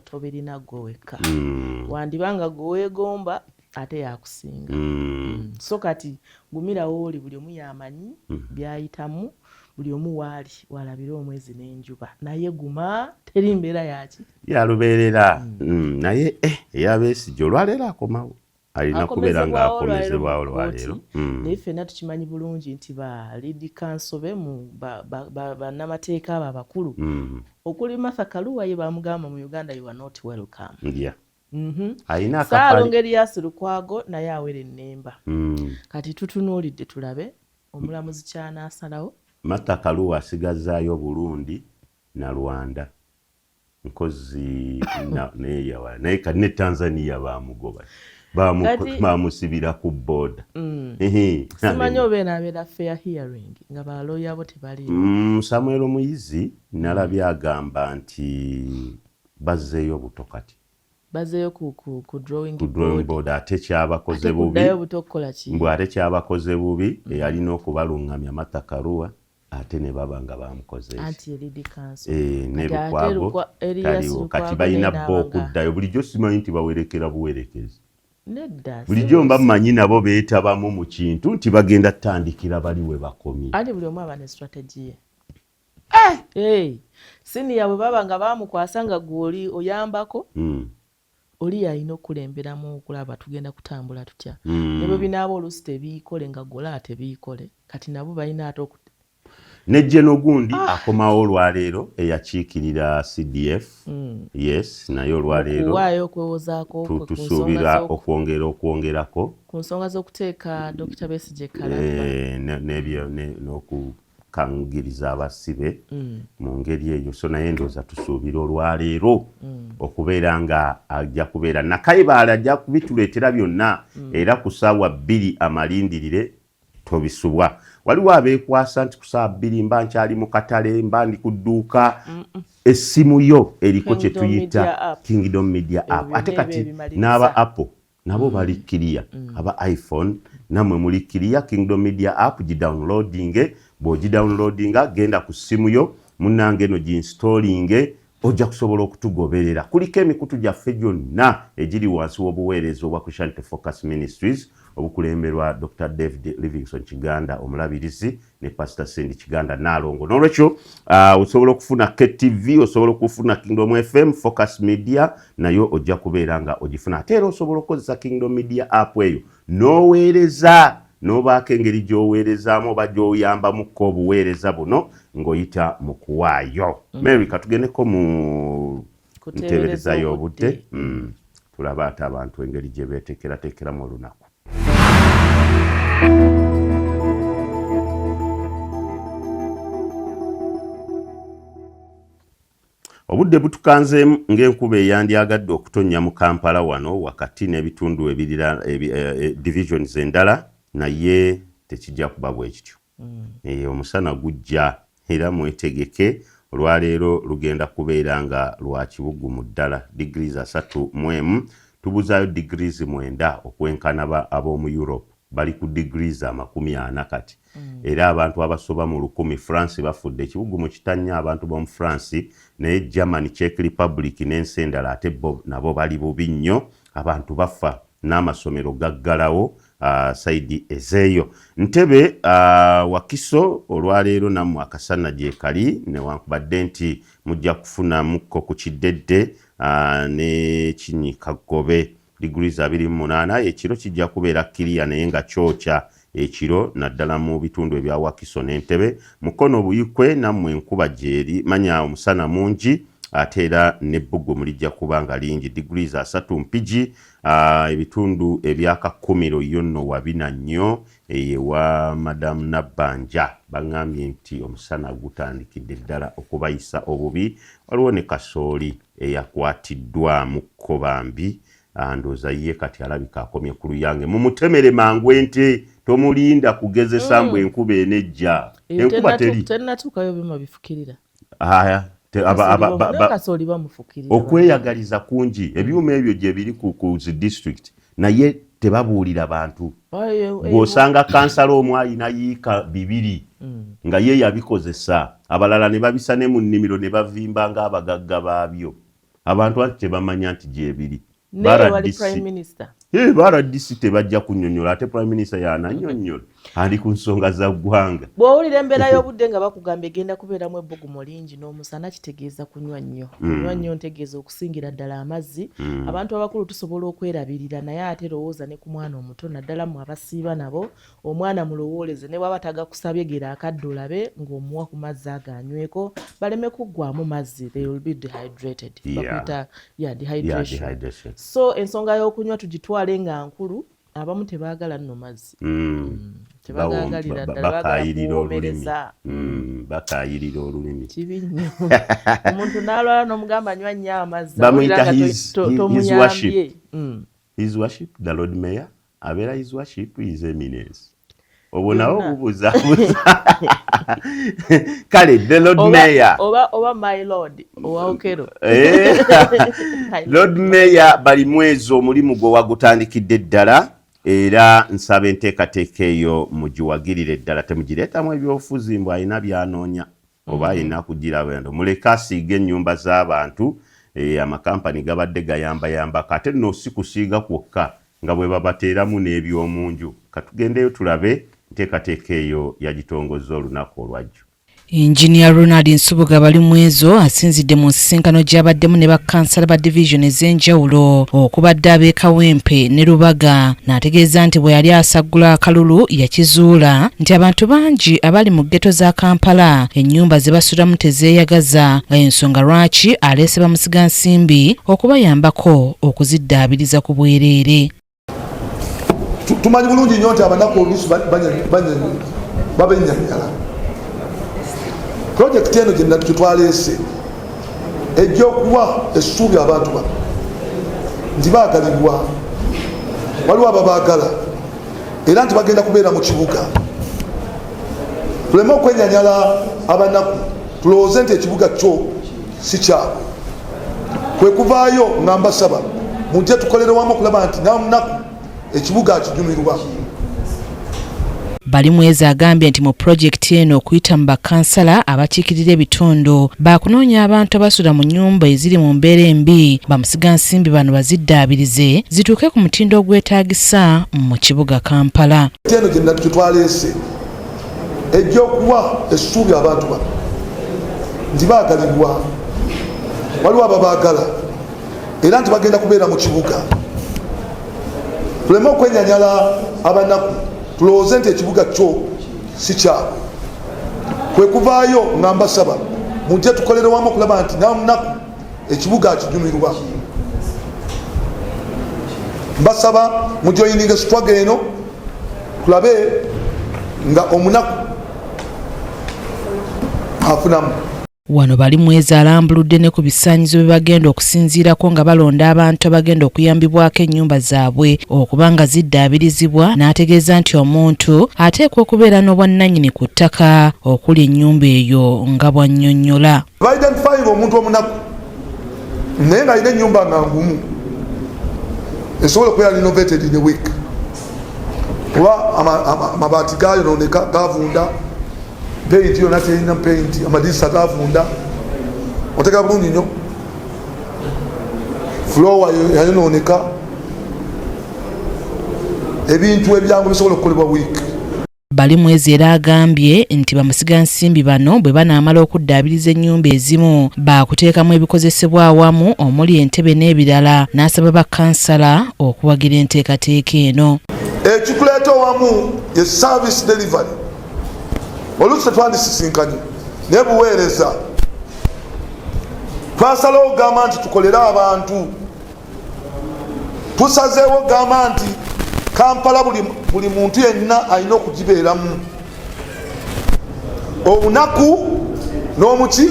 tobirina gwe wekka wandibanga gwe weegomba ate yakusinga so kati gumirawo oli buli omu yamanyi byayitamu buli omu waali walabira omwezi n'enjuba naye guma teri mbeera yaki yalubeerera naye eyabesigye olwaleero akomawo alina kubeera ng'akomezebwawo olwaleero naye ffenna tukimanyi bulungi nti ba lead council bemu bannamateeka abo abakulu okuli Martha Karua ye bamugamba mu Uganda you are not welcome alina Ssaalongo Erias Lukwago naye awera ennemba kati tutunuulidde tulabe omulamuzi kyanaasalawo. Martha Karua asigazaayo Burundi na Rwanda nkozi neyawa naye kati ne Tanzania bamugoba bamusibira ku boda simanyi obeera abeera fair hearing nga balooya bo tebali Samuel Muyizi nalabye agamba nti bazzeeyo buto kati bazeeyo ku drawing board ate kyabakoze bubi mbw ate kyabakoze bubi eyalina okubalungamya Martha Karua ate ne baba nga bamukoze n'Lukwago taliwo kati balina bo okuddayo bulijjo simanyi nti bawerekera buwerekezi bulijjo mba mmanyi nabo beetabamu mu kintu nti bagenda tandikira bali we bakomye ate buli omu aba ne strategy ye siniya bwe baba nga bamukwasa nga gwoli oyambako oli yalina okulemberamu okulaba tugenda kutambula tutya ne bwe binaaba oluusi tebiikole nga gola tebiikole kati nabo balina ate ne General Gundi akomawo olwaleero eyakiikirira CDF yes naye olwaleero waayo okwewozaako tusuubira okwongerako ku nsonga z'okuteeka Dr. Besigye Kalaba n'okukangiriza abasibe mu ngeri eyo so naye ndooza tusuubira olwaleero okubeera nga ajja kubeera Nakayibaale ajja kubituleetera byonna era ku ssaawa 2 amalindirire tobisubwa waliwo abeekwasa nti ku ssaawa 2 mba nkyali mu katale mba ndi ku dduuka essimu yo eriko kye tuyita Kingdom Media App ate kati n'aba Apple nabo bali kiriya aba iPhone namwe muli kiriya Kingdom Media App gidownloadinge bw'ogidownloadinga genda ku ssimu yo munnange eno ginstallinge ojja kusobola okutugoberera kuliko emikutu gyaffe gyonna egiri wansi w'obuweereza obwa Christianity Focus Ministries obukulemberwa Dr. David Livingstone Kiganda omulabirizi ne Pastor Sandy Kiganda Nalongo n'olwekyo osobola okufuna KTV osobola okufuna Kingdom FM Focus Media nayo ojja kubeera nga ogifuna ate era osobola okukozesa Kingdom Media App eyo n'oweereza n'obaako engeri gy'oweerezaamu oba gy'oyambamukko obuweereza buno ng'oyita mu kuwaayo Mary katugendeko mu nteebereza y'obudde tulaba ate abantu engeri gye beetekerateekeramu olunaku. Obudde butukanzeemu ng'enkuba eyandyagadde okutonnya mu Kampala wano wakati n'ebitundu ebirira divisions endala naye tekijja kuba bwe kityo. Omusana gujja era mwetegeke olwaleero lugenda kubeera nga lwa kibugumu ddala degrees 3 tubuzaayo degrees 9 okwenkana ab'omu Europe bali ku degrees 40 kati era abantu abasoba mu 1000 France bafudde ekibugumu kitanya abantu b'omu France naye Germany Czech Republic n'ensi endala ate nabo bali bubi nnyo abantu bafa n'amasomero gaggalawo saidi ezeeyo Ntebe Wakiso olwaleero nammwe akasana gye kali newankubadde nti mujja kufunamukko ku Kidedde ne Kinyikagobe degrees 28 ekiro kijja kubeera kiriya naye nga kyokya ekiro naddala mu bitundu ebya Wakiso n'Entebe Mukono Buyikwe nammwe enkuba gyeri manya omusana mungi ate era n'ebbugumu lijja kuba nga lingi degrees 3 Mpigi ebitundu ebyakakumiro yo nno wabina nnyo ewa Madam Nabbanja baŋŋambye nti omusana gutandikidde ddala okubayisa obubi waliwo ne kasooli eyakwatiddwamu kkobambi ndooza ye kati alabika akomye ku luyange mumutemere mangu ente tomulinda kugezesa mbwe enkuba enejja enkuba terinatuukayo byuma bifukirira okweyagaliza kungi ebyuma ebyo gye biri ku district naye tebabuulira bantu bw'osanga kansala omu alina yiika 2 nga ye yabikozesa abalala ne babisa ne mu nnimiro ne bavimba ng'abagagga baabyo abantu ati tebamanya nti gyebiri baradisi tebajja kunnyonnyola ate prime minister yanannyonnyola ali ku nsonga za ggwanga. Bw'owulira embeera y'obudde nga bakugamba egenda kubeeramu ebbugumu lingi n'omusana kitegeeza kunywa nnyo kunywa nnyo ntegeeza okusingira ddala amazzi. Abantu abakulu tusobola okwerabirira naye ate lowooza ne ku mwana omuto naddala mu abasiiba nabo omwana mulowooleze ne bwaba tagakusabye gera akadde olabe ng'omuwa ku mazzi aganyweko baleme kuggwamu mazzi, they will be dehydrated. Bakuta dehydration. So ensonga y'okunywa tugitwale nga nkulu, abamu tebaagala nno mazzi. Tebagagalira ddala bakayirira olulimi. Kibi nnyo. Omuntu n'alwala n'omugamba nywa nnyo amazzi. Bamuyita his worship, the Lord Mayor, abeera his worship, his eminence. Obonawo bubuza. Kale, the Lord Mayor. Oba my Lord, owa Okero. Lord Mayor bali mwezi omulimu gwe wagutandikidde ddala. Era nsaba enteekateeka eyo mugiwagirire ddala temugireetamu ebyobufuzi mbu alina byanoonya oba alina kugirabendo muleke asiiga ennyumba z'abantu amakampani gabadde gayambayambako ate nno si kusiiga kwokka nga bwe babateeramu n'ebyomunju. Katugendeyo tulabe enteekateeka eyo yagitongozza olunaku olwajjo. Engineer Ronald Nsubuga bali mwezo asinzidde mu nsisinkano gy'abaddemu ne bakkansala ba division ez'enjawulo okubadde ab'Ekawempe ne Lubaga n'ategeeza nti bwe yali asaggula akalulu yakizuula nti abantu bangi abali mu ggeto za Kampala ennyumba ze basulamu tezeeyagaza nga ensonga lwaki aleese bamusigansimbi okubayambako okuziddaabiriza ku bwereere. Tumanyi bulungi nnyo nti abanaku oluusi babennyanyala. Project eno gye twaleese ejja okuwa essuubi abantu bano nti baagalibwa, waliwo ababaagala era nti bagenda kubeera mu kibuga. Tuleme okwenyanyala abanaku, tulowooze nti ekibuga kyo si kyabwe. Kwe kuvaayo nga mbasaba mujje tukolere wamu okulaba nti namunaku ekibuga akijumirwa. Bali mwezi agambye nti mu projekiti eno okuyita mu bakkansala abakiikirira ebitundu baakunoonya abantu abasula mu nnyumba eziri mu mbeera embi bamusigansimbi bano baziddaabirize zituuke ku mutindo ogwetaagisa mu kibuga Kampala. Eno gye twaleese ejja okuwa essuubi abantu bano nti baagalibwa, waliwo ababaagala era nti bagenda kubeera mu kibuga. Tuleme okwenyanyala abanaku, tulowooze nti ekibuga kyo si kyabwe. Kwe kuvaayo nga mbasaba mujje tukolere wamu okulaba nti namunaku ekibuga akijumirwa. Mbasaba mujoyininge sitwaga eno tulabe nga omunaku afunamu. Wano bali mwezi alambuludde ne ku bisaanyizo bye bagenda okusinziirako nga balonda abantu abagenda okuyambibwako ennyumba zaabwe okuba nga ziddaabirizibwa, n'ategeeza nti omuntu ateekwa okubeera n'obwannannyini ku ttaka okuli ennyumba eyo nga bw'annyonnyola. Baidentifyinga omuntu omunaku naye nga alina ennyumba nga ngumu esobola okubeera renovated in a week, kuba amabaati gayonooneka gavunda, paint yonna terina paint, amadinisa gavunda, oteka bulungi nnyo, floor yayonooneka, ebintu ebyangu bisobola okukolebwa wiiki. Bali mwezi era agambye nti bamusigansimbi bano bwe banaamala okuddaabiriza ennyumba ezimu baakuteekamu ebikozesebwa awamu omuli entebe n'ebirala, n'asaba bakkansala okuwagira enteekateeka eno. Ekikuleeta owamu ye service delivery. Oluusi tetwandisisinkanye naye buweereza twasalawo okugamba nti tukolere abantu, tusazeewo okugamba nti Kampala buli muntu yenna alina okugibeeramu, obunaku n'omuki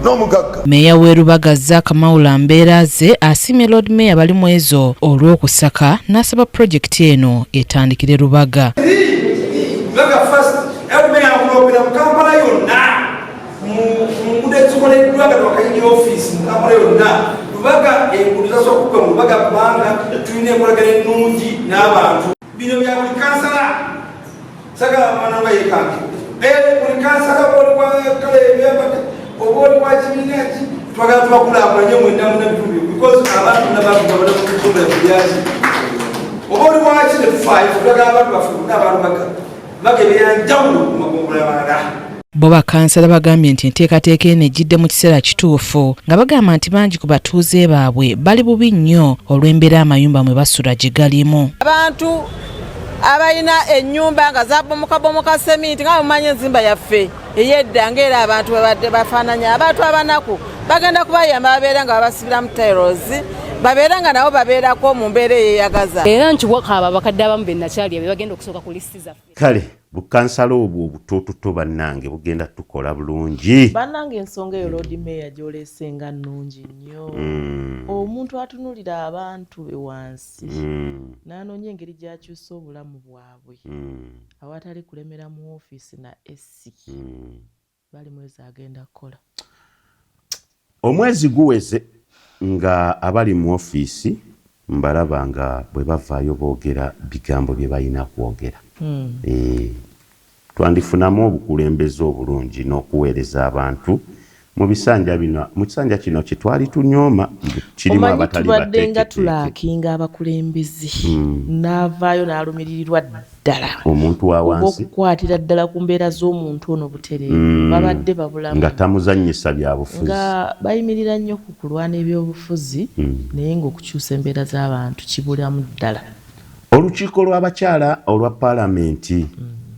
n'omugagga. Meeya w'e Lubaga Zaaka Mawula Mbeeraze asiimye Lord Mayor bali mwezo olw'okusaka n'asaba projekiti eno etandikire Lubaga. Kampala yonna mu ekikoleddwa nga twakayingira ofiisi mu Kampala yonna Lubaga enguudo zasooka mu Lubaga kubanga tulina enkolagana ennungi n'abantu. Bino bya buli kansala sagala mwana nga yekange buli kansala bwoli bwa kale ebyabadde oba oli bwa kibiina ki twagala tubakulaakulanye mwenna munabitundu because abantu nabantu babada mukutumbula kulyazi oba oli waki ne tufaayo twagala abantu baffe n'abantu bagebeera njawulo ku magombolola balala. Bo bakansala bagambye nti enteekateeka eno ejjidde mu kiseera kituufu nga bagamba nti bangi ku batuuze baabwe bali bubi nnyo olw'embeera amayumba mwe basula gye galimu. Abantu abalina ennyumba nga zabomokabomoka seminti nga mumanyi enzimba yaffe ey'edda ng'era abantu babadde bafaananya abantu abanaku bagenda kubayamba babeera nga babasibira mu tairos babeera nga nabo babeerako mu mbeera eyeyagaza. Era nkiwakaaba abakadde abamu be nakyali be bagenda okusooka ku lisiti zaffe. Kale bukansala obwo obutototo bannange bugenda tukola bulungi. Bannange ensonga eyo Lord Mayor gy'oleesenga nnungi nnyo. Omuntu atunulira abantu ewansi n'anoonya engeri gy'akyusa obulamu bwabwe awatali kulemera mu ofiisi na SC bali mwezi agenda kukola. Omwezi guweze nga abali mu ofiisi mbalaba nga bwe bavaayo boogera bigambo bye balina kwogera. Twandifunamu obukulembeze obulungi n'okuweereza abantu mu bisanja bino. Mu kisanja kino kye twali tunyooma kirimu abatali bateeketeeke. Tubadde nga tulaakinga abakulembeze n'avaayo n'alumiririrwa ddala omuntu wa wansi okukwatira ddala ku mbeera z'omuntu ono butereevu babadde babulamu nga tamuzannyisa byabufuzi nga bayimirira nnyo ku kulwana ebyobufuzi naye ng'okukyusa embeera z'abantu kibulamu ddala. Olukiiko lw'abakyala olwa paalamenti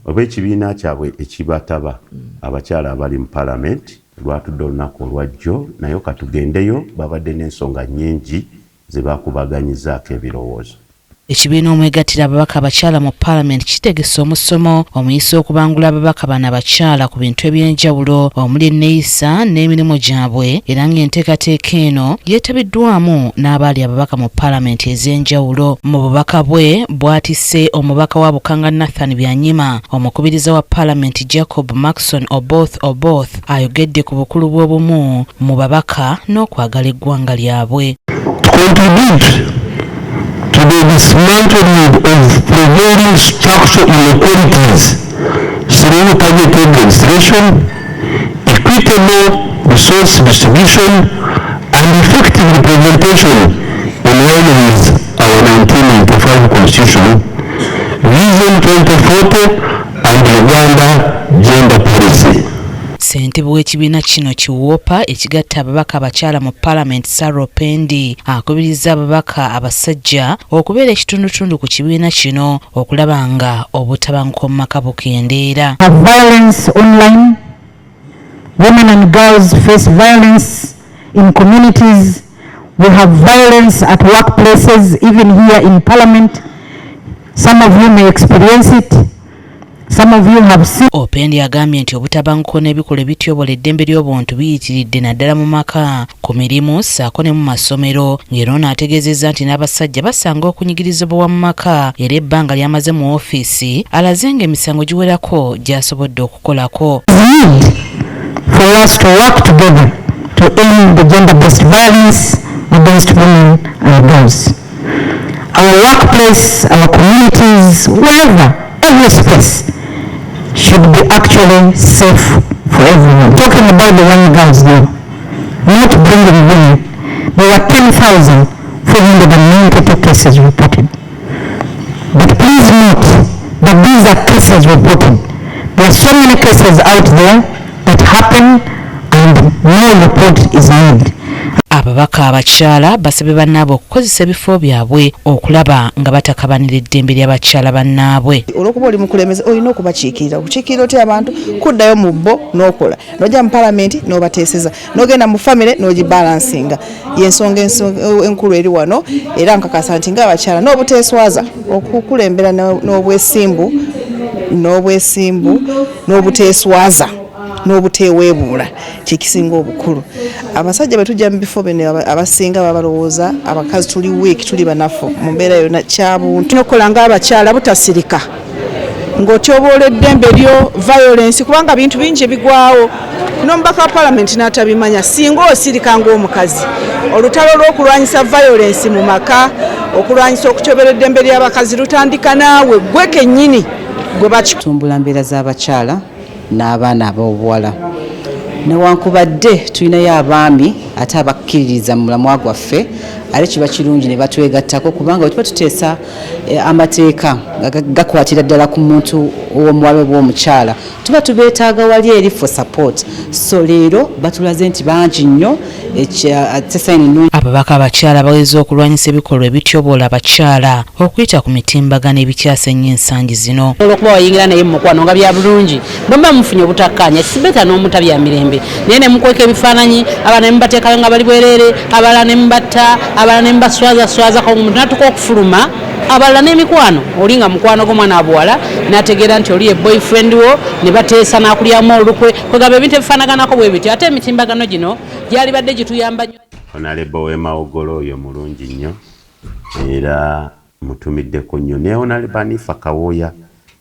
oba ekibiina kyabwe ekibataba abakyala abali mu paalamenti lwatudde olunaku olwajjo naye katugendeyo babadde n'ensonga nnyingi ze bakubaganyizaako ebirowoozo. Ekibiina omwegattira ababaka abakyala mu paalamenti kitegese omusomo omuyisa okubangula ababaka bano abakyala ku bintu eby'enjawulo omuli enneeyisa n'emirimu gyabwe era ng'enteekateeka eno yeetabiddwamu n'abaali ababaka mu paalamenti ez'enjawulo. Mu bubaka bwe bwatisse omubaka wa Bukanga Nathan Byanyima omukubiriza wa paalamenti Jacob Maxson Oboth ayogedde ku bukulu bw'obumu mu babaka n'okwagala eggwanga lyabwe. To the dismantling of prevailing structural inequalities through targeted legislation, equitable resource distribution, and effective representation in line with our 1995 Constitution, Vision 2040, and Uganda Gender Policy. Ssentebe w'ekibiina kino Kiwoopa ekigatta ababaka abakyala mu paalamenti Sarah Opendi akubiriza ababaka abasajja okubeera ekitundutundu ku kibiina kino okulaba nga obutabanguko mu maka bukendeera. Violence online, women and girls face violence in communities. We have violence at workplaces, even here in Parliament. Some of you may experience it. Some of you have seen. Opendi agambye nti obutabanguko n'ebikolwa ebityobola eddembe ly'obuntu biyitiridde naddala mu maka ku mirimu ssaako ne mu masomero ng'era ono ategeezezza nti n'abasajja basanga okunyigirizibwa mu maka era ebbanga ly'amaze mu ofiisi alaze ng'emisango giwerako gy'asobodde okukolako. For us to work together to end the gender-based violence against women and girls. Our workplace, our communities, wherever, every space should be actually safe for everyone. Talking about the young girls now, not bringing women. There were 10,492 cases reported. But please note that these are cases reported. There are so many cases out there that happen and no report is made. Ababaka abakyala basabye bannaabwe okukozesa ebifo byabwe okulaba nga batakabanira eddembe ly'abakyala bannaabwe. Olwokuba oli mukulembeze olina okubakiikirira okukiikirira otya abantu kuddayo mu bbo n'okola n'ojja mu paalamenti n'obateeseza n'ogenda mu famire n'ogibalansinga y'ensonga enkulu eri wano era nkakasa nti ng'abakyala n'obuteeswaza okukulembera n'obwesimbu n'obuteeswaza n'obuteeweebuula kyekisinga obukulu. Abasajja bwe tujja mu bifo bino abasinga babalowooza abakazi tuli week tuli banafu mu mbeera yonna kyabuntu Nokola ng'abakyala butasirika ng'otyoboola eddembe lyo violence kubanga bintu bingi ebigwawo n'omubaka wa paalamenti n'atabimanya singa osirika ng'omukazi. Olutalo lw'okulwanyisa violence mu maka okulwanyisa okutyobera eddembe ly'abakazi lutandika naawe gwe kennyini gwe bakitumbula mbeera z'abakyala n'abaana ab'obuwala newankubadde tulinayo abaami ate abakkiririza mu mulamwa gwaffe ate kiba kirungi ne batwegattako kubanga bwe tuba tuteesa amateeka gakwatira ddala ku muntu ow'omuwala oba omukyala tuba tubeetaaga wali eri for support so leero batulaze nti bangi nnyo ababaka abakyala baweza okulwanyisa ebikolwa ebityobola abakyala okuyita ku mitimbagano ebikyasa ennyo ensangi zino olwokuba wayingira naye mu mukwano nga bya bulungi bwemba mufunye obutakkaanya sibeta n'omuta bya mirembe naye ne mukweka ebifaananyi abalala ne mubateekayo nga bali bwereere abalala ne mubatta abalala ne mubaswaza ko omuntu natuka okufuluma abalala n'emikwano oli nga mukwano gw'omwana abuwala n'ategeera nti oli ye boyfriend wo ne bateesa n'akulyamu olukwe kwegamba ebintu ebifaanaganako bwe bityo ate emitimbagano gino gyali badde gituyamba nnyo. Honorable Wemawogolo oyo mulungi nnyo era mutumiddeko nnyo ne Honorable Hanifa Kawoya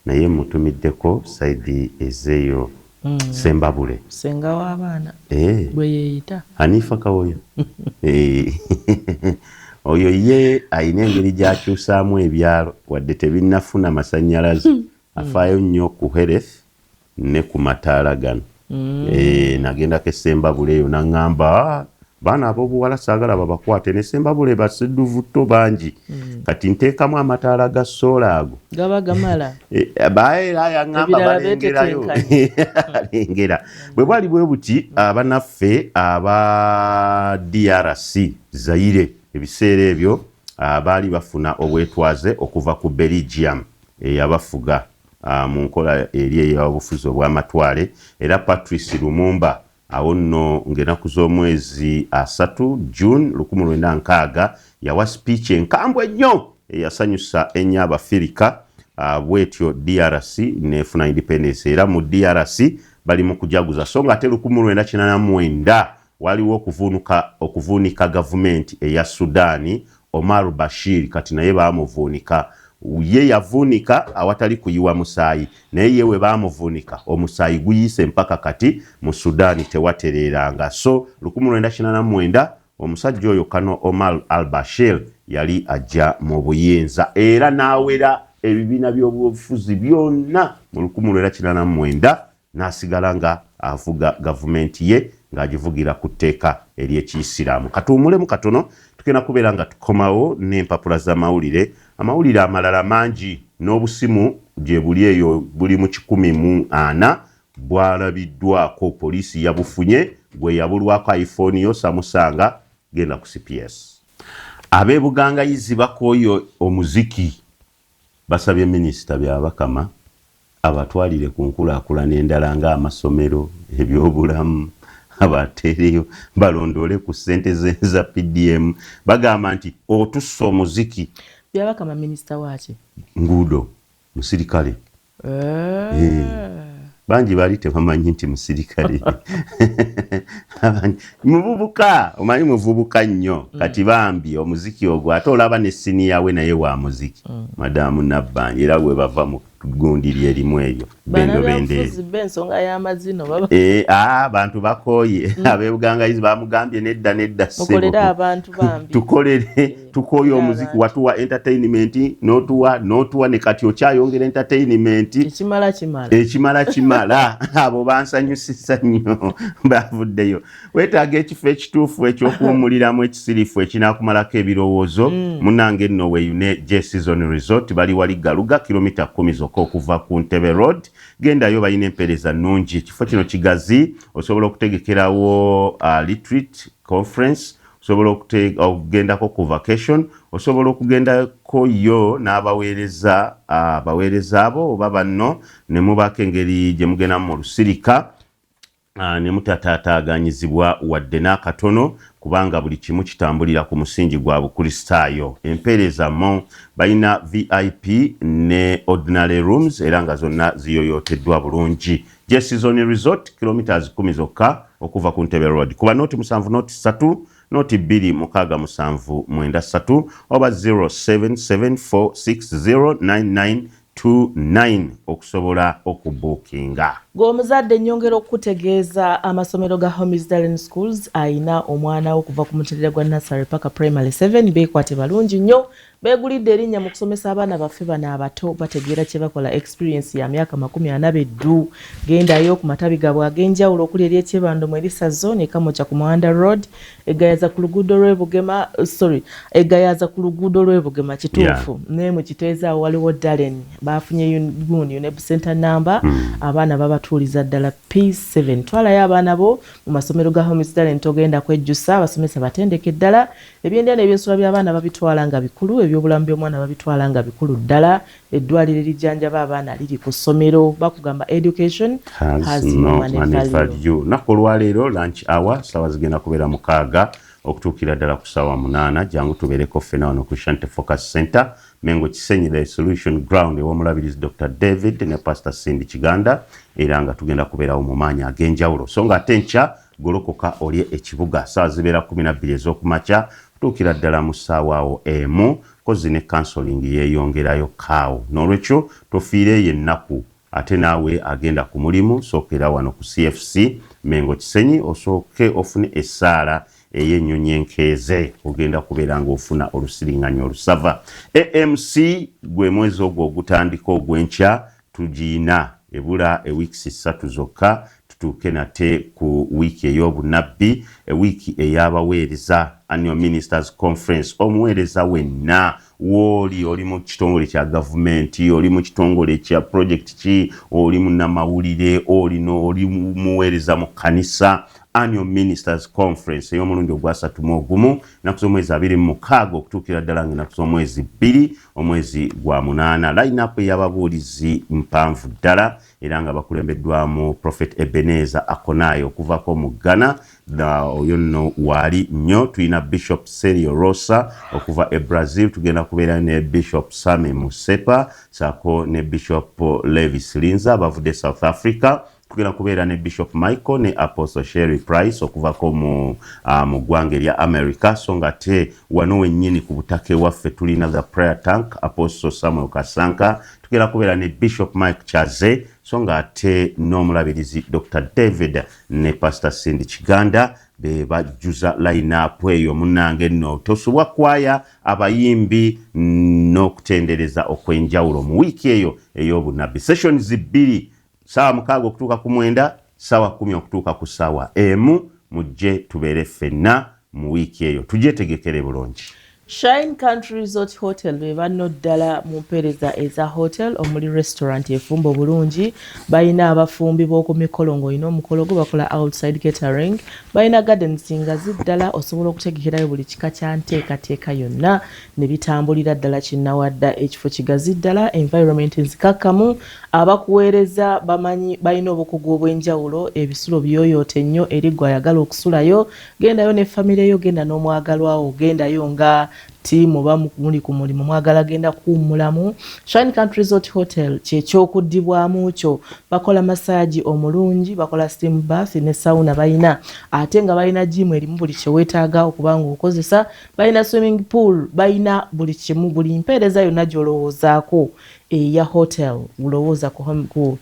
naye mutumiddeko saidi ezeeyo Sembabule senga w'abaana bwe yeeyita Hanifa Kawoya oyo ye ayina engeri gy'akyusaamu ebyalo wadde tebinnafuna masannyalaze afaayo nnyo ku health ne ku mataala gano nagendako Sembabule eyo naŋŋamba baana ab'obuwala saagala babakwate ne Sembabule basedduvuto bangi kati nteekamu amataala ga soola ago gaba gamala baera yaŋŋamba balengerayo alengera bwe bwali bwe buti abanaffe aba DRC Zaire ebiseera ebyo baali bafuna obwetwaze okuva ku Belgium eyabafuga mu nkola eri ey'obufuzi obw'amatwale era Patrice Lumumba awo nno ng'ennaku z'omwezi 3 June 1960 yawa speech enkambwe nnyo eyasanyusa ennyo Abafirika bwetyo DRC nefuna independence era mu DRC bali mu kujaguza so nga ate 1989 waliwo okuvuunika gavumenti eya Sudaani Omar Bashir kati naye baamuvuunika ye yavuunika awatali kuyiwa musaayi naye ye we baamuvuunika omusaayi guyise mpaka kati mu Sudaani tewatereeranga so 1989 omusajja oyo kano Omar al-Bashir yali ajja mu buyinza era n'awera ebibiina by'obufuzi byonna mu 1989 n'asigala nga avuga gavumenti ye ng'agivugira ku tteeka ery'Ekiyisiraamu. Katuwumulemu katono tugenda kubeera nga tukomawo n'empapula z'amawulire. Amawulire amalala mangi n'obusimu gye buli eyo buli mu 140 bwalabiddwako poliisi yabufunye gwe yabulwako iPhone yo samusanga genda ku CPS. Ab'e Bugangayizi bakooye omuziki basabye minisita byabakama abatwalire ku nkulaakulana endala ng'amasomero ebyobulamu abatereyo balondole ku ssente za PDM bagamba nti otussa omuziki byabakama minisita waaki nguudo musirikale bangi baali tebamanyi nti musirikale muvubuka omanyi muvubuka nnyo kati bambi omuziki ogwo ate olaba ne siniya we naye wa muziki madamu Nabbanja era we bava mu gundi lyerimu eryo bendo bendeezi b'ensonga y'amazino bantu bakooye ab'e Bugangayizi bamugambye nedda mukolere abantu bambi tukooye omuziki watuwa entertainment n'otuwa ne kati okyayongera entertainment ekimala kimala abo bansanyusisa nnyo bavuddeyo weetaaga ekifo ekituufu ekyokuwummuliramu ekisirifu ekinaakumalako ebirowoozo munnange nno weeyune J-Season Resort bali wali Galuga kilomita 10 zokka okuva ku Ntebe Road gendayo balina empeereza nnungi ekifo kino kigazi osobola okutegekerawo retreat conference osobola okugendako ku vacation osobola okugendako yo n'abaweereza abo oba banno ne mubaako engeri gye mugendamu mu lusirika ne mutataataaganyizibwa wadde n'akatono kubanga buli kimu kitambulira ku musingi gwa bukristaayo. Empeereza mo balina VIP ne ordinary rooms era nga zonna ziyoyooteddwa bulungi. J-Season Resort kilometers 10 zokka okuva ku Ntebe Road. Kuba noti 7 noti 3 noti 2 6 7 93 oba 07746099 29 okusobola okubuukinga. Gw'omuzadde nnyongera okutegeeza amasomero ga Homisdalen Schools ayina omwana wo kuva ku muterera gwa nursery paka primary 7 beekwate balungi nnyo beegulidde erinnya mu kusomesa abaana baffe bano abato bategeera kye bakola experience ya myaka 42 gendayo ku matabi gaabwe ag'enjawulo okuli ery'ekyebando mu Elisa Zone Kamocha ku Mwanda Road egayaza ku luguudo lw'Ebugema kituufu ne mu Kiteeza waliwo Dalen baafunye UNEB center number abaana babatuuliza ddala P7 twalayo abaana bo mu masomero ga Homisdalen togenda kwejjusa abasomesa batendeke ddala ebyendya n'ebyensula by'abaana babitwala nga bikulu ebyobulamu by'omwana babitwala nga bikulu ddala eddwaliro erijjanjaba abaana liri ku ssomero bakugamba education has no money value. Nako olwaleero lunch hour sawa zigenda kubeera 6 okutuukira ddala ku ssaawa 8 jangu tubeereko ffena wano ku Shante Focus Center Mengo Kisenyi the Solution Ground ew'omulabirizi Dr. David ne Pastor Cindy Kiganda era nga tugenda kubeerawo mu maanyi ag'enjawulo so nga ate nkya golokoka olye ekibuga ssaawa zibeera 12 ez'okumakya kutuukira ddala mu ssaawa awo emu kozi ne counseling yeeyongerayo kaawo n'olwekyo tofiireyo ennaku ate naawe agenda ku mulimu sookera wano ku CFC Mengo Kisenyi osooke ofune essaala ey'ennyonyi enkeeze ogenda kubeera ng'ofuna olusiriŋŋanyo olusava. AMC gwe mwezi ogwo ogutandika ogw'enkya tugiina ebula ewiikisi 3 zokka tutuuke nate ku wiiki ey'obunabbi ewiiki ey'abaweereza annual ministers conference omuweereza wenna wooli oli mu kitongole kya gavumenti oli mu kitongole kya project ki oli munnamawulire oli muweereza mu kanisa annual ministers conference ey'omulundi ogwa 31 naku z'omwezi 26 okutuukira ddala naku z'omwezi 2 omwezi gwa 8 line-up ey'ababuulizi mpanvu ddala era nga bakulembeddwamu Prophet Ebenezer Akonayo okuvako mu Ghana oyo nno waali nnyo tulina Bishop Sergio Rosa okuva e Brazil tugenda kubeera ne Bishop Same Musepa saako ne Bishop Levis Linza bavudde South Africa tugenda kubeera ne Bishop Michael ne Apostle Sherry Price okuvako mu ggwanga erya America so nga te wano wennyini ku butaka ewaffe tulina the prayer tank Apostle Samuel Kasanka tugenda kubeera ne Bishop Mike Chaze so nga ate n'omulabirizi Dr. David ne Pastor Cindy Kiganda be bajjuza line-up eyo munnange nno tosubwa kwaya abayimbi n'okutendereza okwenjawulo mu wiiki eyo ey'obunabbi sessions 2 sawa 6 okutuuka ku 9 sawa 10 okutuuka ku sawa emu mujje tubeere ffenna mu wiiki eyo tugyetegekere bulungi. Shine Country Resort Hotel be banno ddala mu mpeereza eza hotel omuli restaurant efumbo bulungi bayina abafumbi b'oku mikolo ng'olina omukolo gwo bakola outside catering bayina gardens nga ziddala osobola okutegekerayo buli kika kya nteekateeka yonna ne bitambulira ddala kinnawadda ekifo kigazi ddala environment nzikakkamu abakuweereza bamanyi bayina obukugu obw'enjawulo ebisulo byoyoote nnyo eri gwe ayagala okusulayo gendayo ne famire yo genda n'omwagalwawo gendayo nga tiimu muli ku mulimu mwagala genda kuwummulamu. Shine Country Resort Hotel kyekyokuddibwamu kyo bakola massage omulungi bakola steam bath ne sauna bayina ate nga bayina gym erimu buli kyeweetaaga okubanga okozesa bayina swimming pool bayina buli kimu buli mpeereza yonna gy'olowoozaako eya hotel ulowooza ku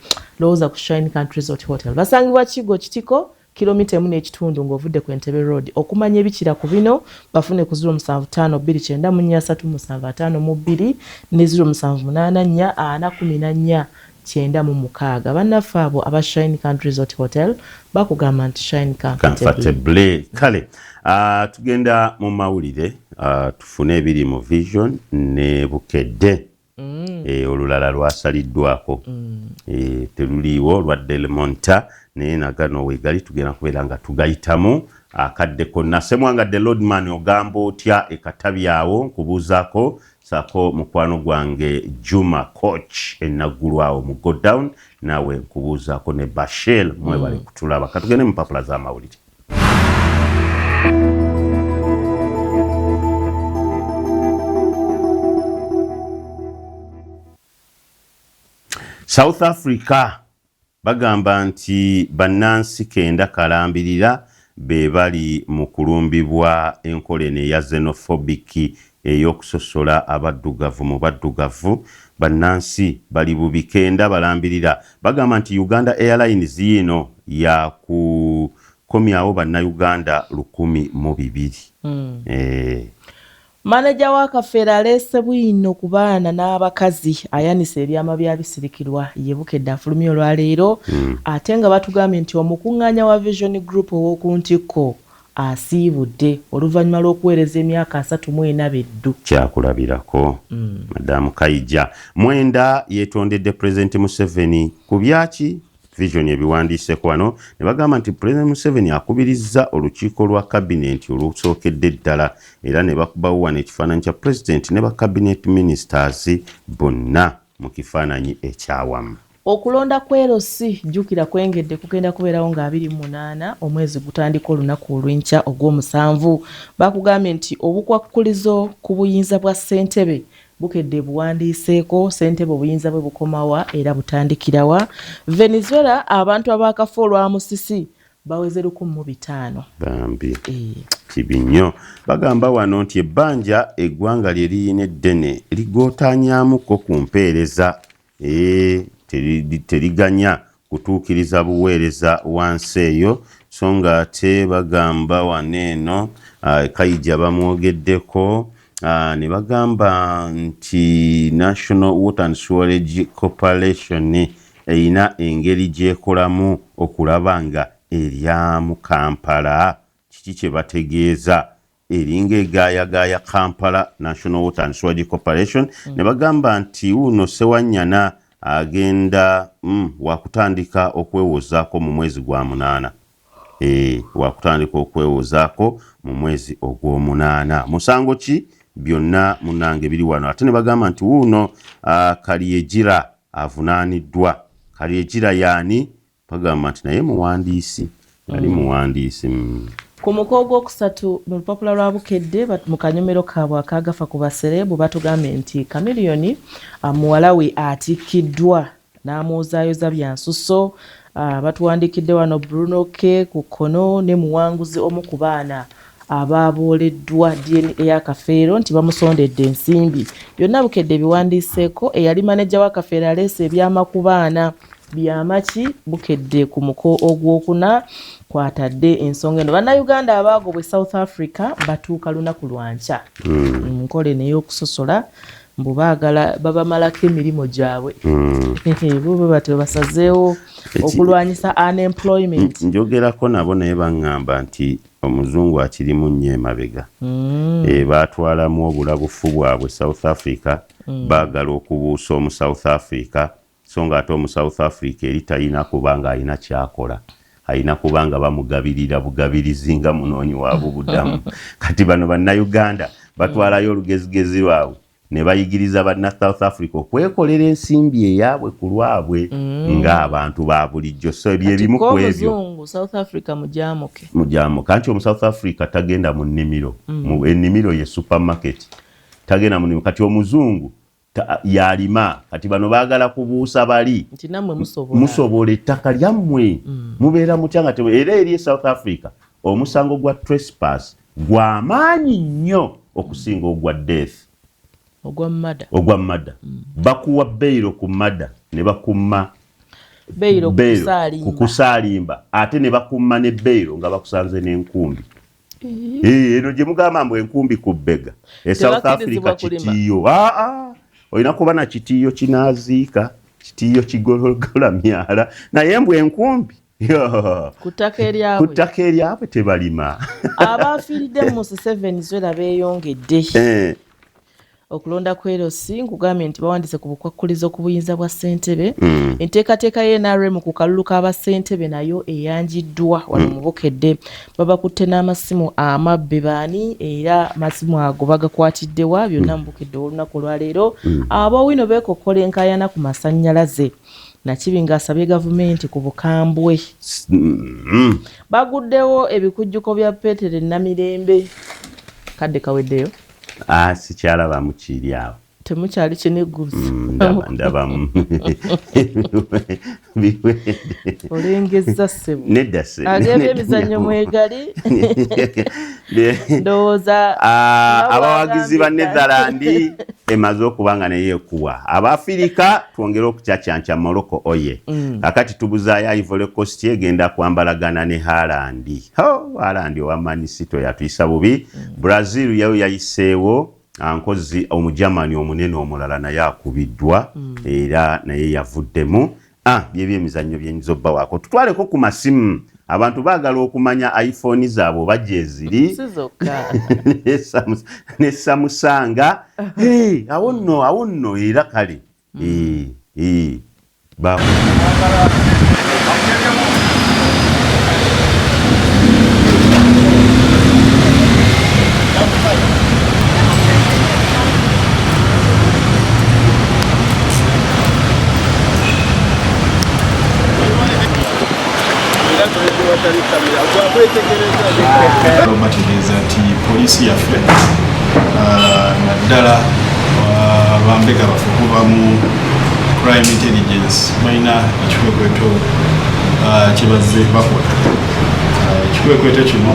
Shine Country Resort Hotel basangibwa Kigo Kitiko kilomita 1.5 ng'ovudde ku Entebbe Road okumanya ebikira ku bino bafune ku 0759937552 ne 0784449496 bannaffe abo aba Shine Country Resort Hotel bakugamba nti Shine comfortable. Kale tugenda mu mawulire tufune ebiri mu Vision ne Bukedde olulala lwasaliddwako teruliiwo lwa Delmonta naye nagano weegali tugenda kubeera nga tugayitamu akadde konna Ssemwanga the Lordman ogamba otya ekatabyawo nkubuuzaako saako mukwano gwange Juma Coach enaggulwawo mu Go Down naawe nkubuuzaako ne Bashel mwebale kutulaba katugende mu mpapula z'amawulire. South Africa bagamba nti bannansi 9 kalambirira be bali mu kulumbibwa enkola eno eya xenophobic ey'okusosola abaddugavu mu baddugavu bannansi bali bubikenda balambirira bagamba nti Uganda Airlines yino ya kukomyawo bannayuganda 1,200. Manager wa Kafeero aleese bwino ku baana n'abakazi ayanise ebyama bya bisirikirwa yebukedde afulumya olwaleero ate nga batugambye nti omukuŋŋaanya wa Vision Group ow'okuntikko asiibudde oluvannyuma lw'okuweereza emyaka 34 eddu. Kyakulabirako Madamu Kaija Mwenda yeetondedde Pulezidenti Museveni ku byaki Vision ebiwandiiseko wano ne bagamba nti Pulezidenti Museveni akubirizza olukiiko lwa kabinenti olusookedde ddala era ne bakubawo wano ekifaananyi kya Pulezidenti ne ba cabinet ministers bonna mu kifaananyi ekyawamu. Okulonda kwerosi jjukira kwengedde kugenda kubeerawo nga 28 omwezi gutandika olunaku olw'enkya ogw'omusanvu. Bakugambye nti obukwakkulizo ku buyinza bwa ssentebe bukedde buwandiiseeko ssentebe obuyinza bwe bukomawa era butandikirawa. Venezuela abantu abaakafa olwa musisi baweze 105. Bambi kibi nnyo. Bagamba wano nti ebbanja eggwanga lye liyina eddene ligootaanyaamuko ku mpeereza teriganya kutuukiriza buweereza wansi eyo so nga ate bagamba waneeno Kaija bamwogeddeko ne bagamba nti National Water and Sewerage Corporation eyina engeri gyekolamu okulaba nga eryamu Kampala. Kiki kye bategeeza eringa egaayagaaya Kampala National Water and Sewerage Corporation ne bagamba nti uno Sewanyana agenda wakutandika okwewozaako mu mwezi gwa 8. Wakutandika okwewozaako mu mwezi ogw'omunaana. Musango ki byonna munange biri wano ate ne bagamba nti uno Kalyegira avunaaniddwa. Kalyegira yaani bagamba nti naye muwandiisi ali muwandiisi. Ku muko ogwokusatu mu lupapula lwa Bukedde mu kanyomero kaabwe akagafa ku baserebu batugambye nti Chameleone muwala we atikiddwa n'amwozaayoza bya nsuso. Batuwandikidde wano Bruno K ku kkono ne muwanguzi omu ku baana ababooleddwa DNA ya Kafeero nti bamusondedde ensimbi. Byonna Bukedde biwandiiseeko eyali maneja wa Kafeero aleese ebyama ku baana byamaki Bukedde ku muko ogwokuna kwatadde ensonga eno. Bannayuganda abaagobwe South Africa batuuka lunaku lwankya nkole n'ey'okusosola mbu baagala babamalako emirimu gyabwe bo batyo basazeewo okulwanyisa unemployment. Njogerako nabo naye baŋŋamba nti omuzungu akirimu nnyo emabega. Baatwalamu obulabufu bwabwe South Africa baagala okubuusa omu South Africa so nga ate omu South Africa eri talina kubanga alina kyakola. Alina kubanga bamugabirira bugabirizi nga munoonyi waab'obuddamu. Kati bano bannayuganda batwalayo olugezigezi lwabwe ne bayigiriza banna South Africa okwekolera ensimbi eyaabwe ku lwabwe ng'abantu ba bulijjo. So ebimu ku ebyo South Africa mujaamuke kanti omu South Africa tagenda mu nnimiro. Ennimiro ye supermarket. Tagenda mu nnimiro. Kati omuzungu yalima. Kati bano baagala kubuusa bali nti nammwe musobola ettaka lyammwe mubeera mutya nga era eri South Africa omusango gwa trespass gw'amaanyi nnyo okusinga ogwa death ogwa mada. Bakuwa beyiro ku mada ne bakumma beyiro kukusaalimba ate ne bakumma ne beyiro nga bakusanze n'enkumbi. Eno gye mugamba mbu enkumbi ku bbega South Africa kitiyo. Olina kuba na kitiyo kinaaziika kitiyo kigologola myala naye mbu enkumbi ku ttaka eryabwe tebalima. Abaafiiridde mu Venezuela beeyongedde. Okulonda kwerosi nkugambye nti bawandiise ku bukwakkulizo ku buyinza bwa ssentebe. Enteekateeka y'NRM ku kalulu k'abassentebe nayo eyanjiddwa wano mu Bukedde. Babakutte n'amasimu amabbe baani era amasimu ago bagakwatiddewa byonna mu Bukedde olunaku olwaleero. Aboowino beekokkola enkaayana ku masannyalaze. Nakibi ng'asabye gavumenti ku bukambwe. Baguddewo ebikujjuko bya Petere Namirembe. Kadde kaweddeyo. Sikyalaba mukiri awo. temukyali kinegguzi ndaba olengezza ssebo nedda ag'ebyemizannyo mwegali ndowooza abawagizi ba Netherland emaze okuba nga naye ekuwa Abafirika twongere okucacyanca Morocco oye kakati tubuzaayo Ivory Coast egenda kwambalagana ne Haaland owa Man City yatuyisa bubi Brazil yayo yayiseewo ankozi omujamani omunene omulala naye akubiddwa era naye yavuddemu by'ebyemizannyo byenyiza obba waako tutwaleko ku masimu abantu baagala okumanya iPhone zaabwe bajje eziri ne Samusanga awo nno era kale bategeeza nti poliisi yaffe naddala bambega bafe okuva mu crime intelligence balina ekikwekweto kyebazze bakola ekikwekweto kino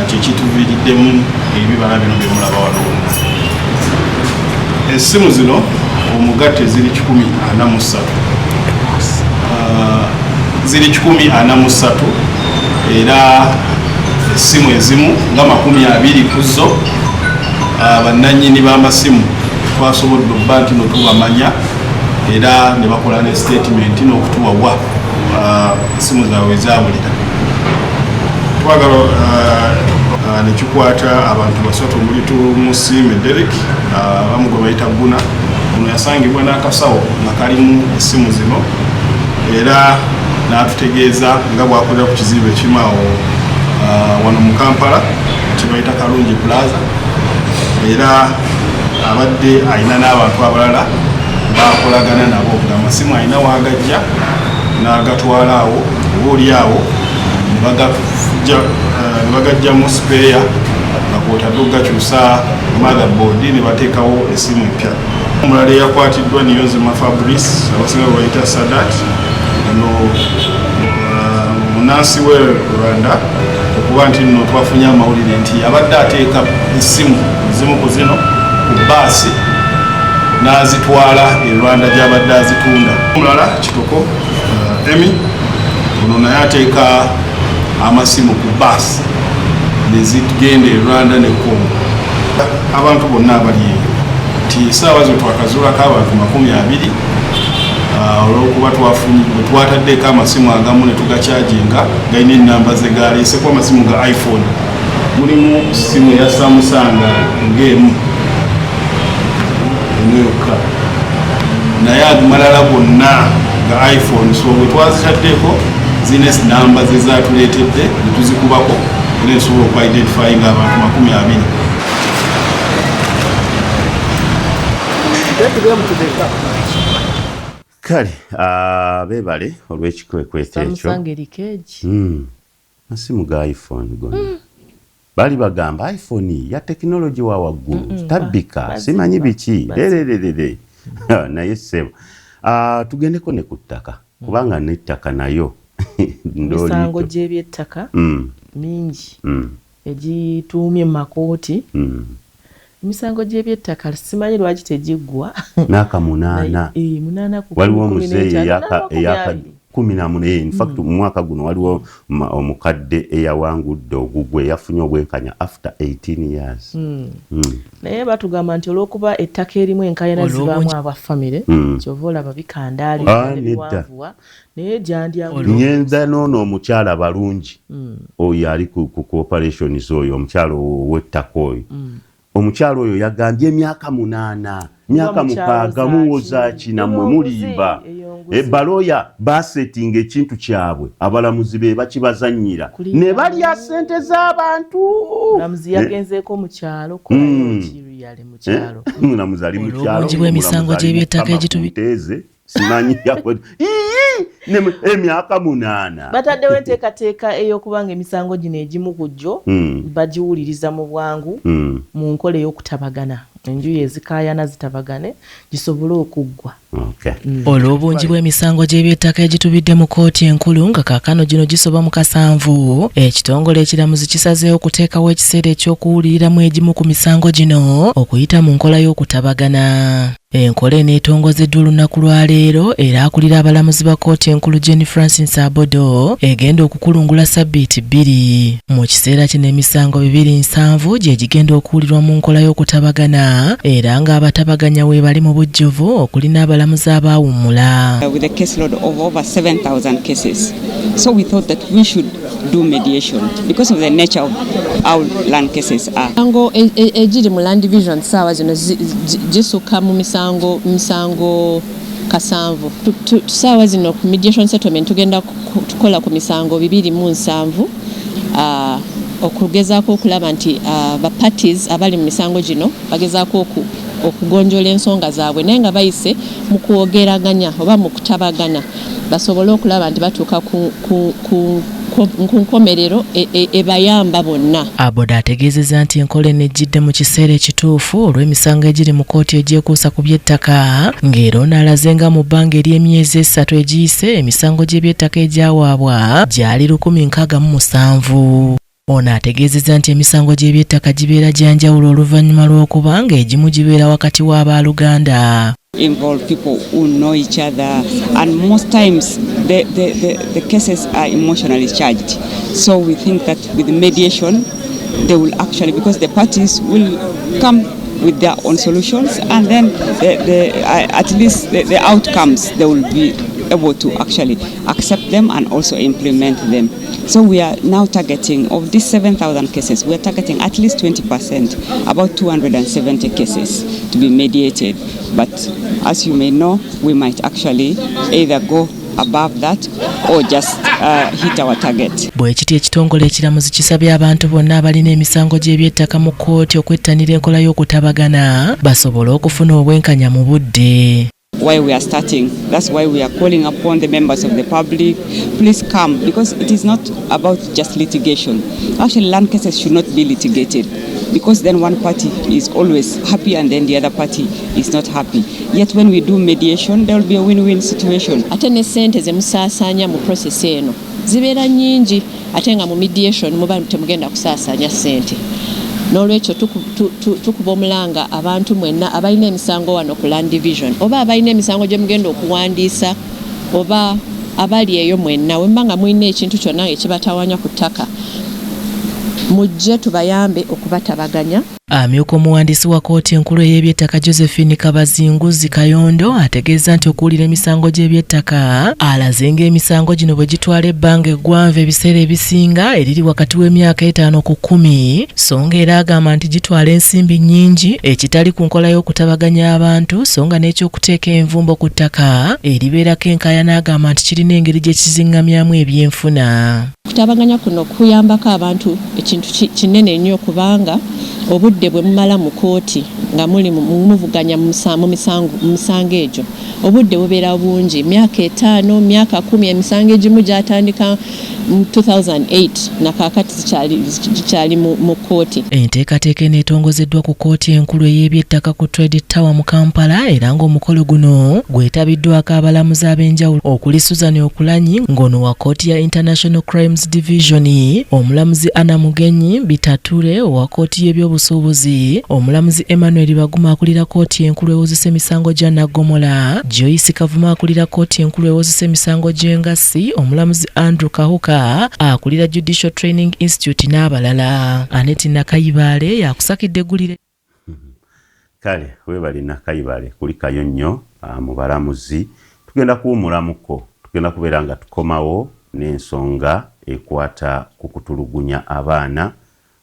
kyekituviiriddemu ebibala bino byemulaba wano essimu zino omugatte ziri 143 ziri 143 era essimu ezimu nga 20 ku zo bannannyini b'amasimu twasobodde obba nti notubamanya era ne bakola ne statement n'okutuwawa essimu zaabwe ezabulira twagala nekikwata abantu basatu omuli Tumusiime Derek abamu gwe bayita Guna ono yasangibwa n'akasawo nga kalimu essimu zino era n'atutegeeza nga bwakolera ku kizibu ekimu awo wano mu Kampala kibayita Kalungi Plaza era abadde alina n'abantu abalala bakolagana nabo nga amasimu alina waagajja n'agatwala awo oba oli awo ne bagajjamu sipeeya nga kwotadde okugakyusa motherboard ne bateekawo essimu empya. Omulala eyakwatiddwa Niyonzima Fabrice abasinga bwe bayita Sadat ono munansi w'e Rwanda okuba nti nno twafunye amawulire nti abadde ateeka essimu zimu ku zino ku baasi n'azitwala e Rwanda gy'abadde azitunda. Omulala Kitoko Emi ono naye ateeka amasimu ku baasi ne zigenda e Rwanda ne Congo. Abantu bonna abali eyo nti essaawa zo twakazuulako abantu 20 olw'okuba twataddeko amasimu agamu ne tugakyajinga galina ennamba ze galeeseko amasimu ga iPhone. Mulimu simu ya Samusanga ng'emu yokka naye amalala gonna ga iPhone, so bwe twazitaddeko zine namba ze zaatuleetedde ne tuzikubako era nsobola okwidentifyinga abantu 20. Kale beebale olw'ekikwekweto ekyo masimu ga iPhone gonna bali bagamba iPhone ya tekinologi wa waggulu tabbika simanyi biki lererere naye ssebo tugendeko ne ku ttaka kubanga n'ettaka nayo misango gy'ebyettaka mingi egituumye mu makooti. Emisango gy'ebyettaka simanyi lwaki tegiggwa n'akamunaana waliwo omuzeeyi eyaka 14. In fact mu mwaka guno waliwo omukadde eyawangudde ogugwe yafunye obwenkanya after 18 years. Naye batugamba nti olw'okuba ettaka erimu enkayana zibaamu abafamire kyova olaba bikandaali biwanvuwa naye gyandyangu nyenza noono omukyala balungi oyo ali ku cooperations oyo omukyala w'ettaka oyo omukyalo oyo yagambye emyaka 8 myaka 6 muwoza kinamwe mulimba ebaloya basetinga ekintu kyabwe abalamuzi be bakibazanyira ne balya ssente z'abantu. Mulamuzi yagenzeeko mu kyalo yali mu kyalo mulamuzi ali mu kyalo obungi bw'emisango gy'ebyettaka egitubiteeze simanyi emyaka 8 bataddewo enteekateeka ey'okubanga emisango gino egimu ku gyo bagiwuliriza mu bwangu mu nkola ey'okutabagana enjuyi ezikaayana zitabagane gisobole okuggwa. Olw'obungi bw'emisango gy'eby'ettaka egitubidde mu kkooti enkulu nga kaakano gino gisoba mu 7, ekitongole ekiramuzi kisazeewo okuteekawo ekiseera eky'okuwuliriramu egimu ku misango gino okuyita mu nkola y'okutabagana. Enkola eneetongozeddwa olunaku lwa leero era akulira abalamuzi ba kkooti enkulu Jenny Francis Abodo egenda okukulungula ssabbiiti 2. Mu kiseera kino emisango 207 gye gigenda okuwulirwa mu nkola y'okutabagana era ng'abatabaganya we bali mu bujjuvu okuli n'abalamuzi abaawummula. With a caseload of over 7,000 cases, so we thought that we should do mediation because of the nature of how land cases are. Misango egiri mu land division saawa zino gisukka mu misango 7. Saawa zino ku mediation settlement tugenda tukola ku misango 207 okugezaako okulaba nti ba parties abali mu misango gino bagezaako okugonjola ensonga zaabwe naye nga bayise mu kwogeraganya oba mu kutabagana basobole okulaba nti batuuka ku nkomerero ebayamba bonna. Aboda ategeezezza nti enkola enejjidde mu kiseera ekituufu olw'emisango egiri mu kkooti egyekuusa ku by'ettaka ng'era onaalaze nga mu bbanga ery'emyezi 3 egiyise emisango gy'eby'ettaka egyawaabwa gyali 167. Ono ategeezezza nti emisango gy'eby'ettaka gibeera gya njawulo oluvannyuma lw'okuba ng'egimu gibeera wakati w'abaaluganda. Involve people who know each other, and most times the cases are emotionally charged. So we think that with mediation, they will actually, because the parties will come with their own solutions, and then at least the outcomes, they will be able to actually accept them and also implement them. So we are now targeting, of these 7,000 cases, we are targeting at least 20%, about 270 cases to be mediated. But as you may know, we might actually either go above that or just hit our target. Bwekiti ekitongole ekiramuzi kisabye abantu bonna abalina emisango gy'eby'ettaka mu kkooti okwettanira enkola y'okutabagana basobole okufuna obwenkanya mu budde. Why we are starting, that's why we are calling upon the members of the public, please come, because it is not about just litigation. Actually, land cases should not be litigated, because then one party is always happy and then the other party is not happy. Yet when we do mediation, there will be a win-win situation. Ate ne sente ze musaasanya mu process eno zibeera nnyingi ate nga mu mediation muba temugenda kusaasanya sente. N'olwekyo tukuba omulanga abantu mwenna abalina emisango wano ku land division oba abalina emisango gye mugenda okuwandiisa oba abali eyo mwenna wemba nga mulina ekintu kyonna ekibatawanya ku ttaka mujje tubayambe okubatabaganya. Amyuka omuwandiisi wa kkooti enkulu ey'eby'ettaka Josephine Kabazinguzi Kayondo ategeeza nti okuwulira emisango gy'eby'ettaka alaze ng'emisango gino bwe gitwala ebbanga eggwanvu ebiseera ebisinga eriri wakati w'emyaka 5 ku 10 so ng'era agamba nti gitwala ensimbi nnyingi ekitali ku nkola y'okutabaganya abantu so nga n'ekyokuteeka envumbo ku ttaka eribeerako enkaayana agamba nti kirina engeri gye kizingamyamu ebyenfuna. Kutabaganya kuno kuyambako abantu ekintu kinene nnyo kubanga obudde bwe mumala mu kkooti nga muli muvuganya mu misango egyo obudde bubeera bungi myaka 5 myaka 10 emisango egimu gyatandika mu 2008 nakakati zikyali mu kkooti. Enteekateeka eneetongozeddwa ku kkooti enkulu ey'eby'ettaka ku Trade Tower mu Kampala era ng'omukolo guno gwetabiddwako abalamuzi ab'enjawulo okuli Susan Okulanyi ng'ono wa kkooti ya International Crimes Division, omulamuzi Anna Mugenyi Bitature owa kkooti y'ebyobusuubuzi, omulamuzi Emmanuel Baguma akulira kkooti enkulu ewozesa emisango gya Naggomola, Joyce Kavuma akulira kkooti enkulu ewozesa emisango gy'engassi, omulamuzi Andrew Kahuka akulira Judicial Training Institute n'abalala. Aneti Nakayibale yakusakidde eggulire. Kale webali Nakayibale kulikayo nnyo mu balamuzi tugenda kuwumulamuko tugenda kubeera nga tukomawo n'ensonga ekwata ku kutulugunya abaana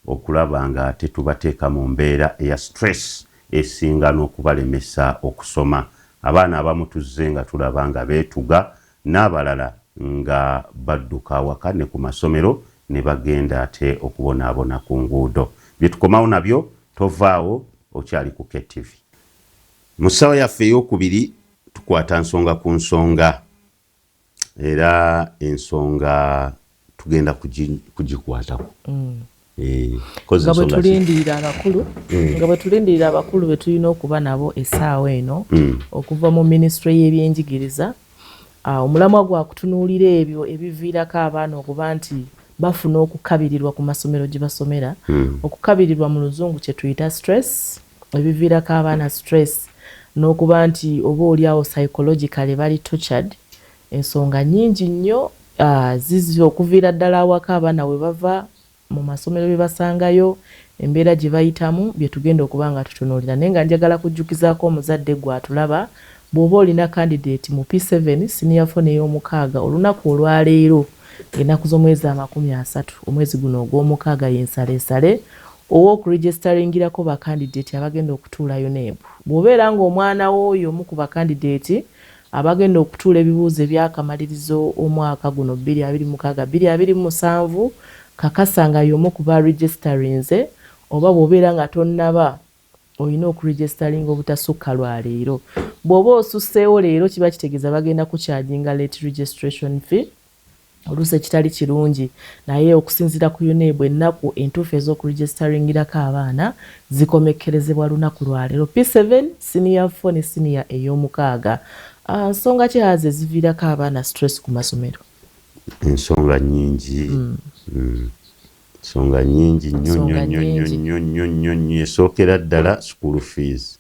okulaba nga tetubateeka mu mbeera eya stress esinga n'okubalemesa okusoma. Abaana abamu tuzze nga tulaba nga beetuga n'abalala nga badduka awaka ne ku masomero ne bagenda ate okubonaabona ku nguudo. Bye tukomawo nabyo tovaawo okyali ku KTV. Mu ssawa yaffe ey'okubiri tukwata nsonga ku nsonga era ensonga tugenda kugikwatako. nga bwe tulindirira abakulu nga bwe tulindirira abakulu be tulina okuba nabo essaawa eno okuva mu minisitule y'ebyenjigiriza omulamwa gwa kutunuulira ebyo ebiviirako abaana okuba nti bafuna okukabirirwa ku masomero gye basomera okukabirirwa mu luzungu kye tuyita stress ebiviirako abaana stress n'okuba nti oba oliawo psychologically bali tortured ensonga nnyingi nnyo zizi okuviira ddala awaka abaana we bava mu masomero bye basangayo embeera gye bayitamu bye tugenda okuba nga tutunuulira naye nga njagala kujjukizaako omuzadde gwe atulaba bw'oba olina candidate mu P7 senior 4 n'ey'omukaaga olunaku olwaleero ennaku z'omwezi 30 omwezi guno ogw'omukaaga y'ensaleesale ow'okuregistaringirako bakandidate abagenda okutuulayo neebu bw'obeera ng'omwana w'oyo omu ku bakandidate abagenda okutuula ebibuuzo ebyakamalirizo omwaka guno 2026-2027 kakasa nga y'omu ku baregistarinze oba bw'obeera nga tonnaba olina okuregistaringa obutasukka lwaleero bw'oba osusseewo leero kiba kitegeeza bagenda kukyajinga late registration fee oluusi ekitali kirungi naye okusinziira ku UNEB ennaku entuufu ez'okuregistaringirako abaana zikomekkerezebwa lunaku lwaleero P7 senior 4 ne senior ey'omukaaga nsonga ki haze ziviirako abaana stress ku masomero ensonga nnyingi nsonga nnyingi nnyo esookera ddala school fees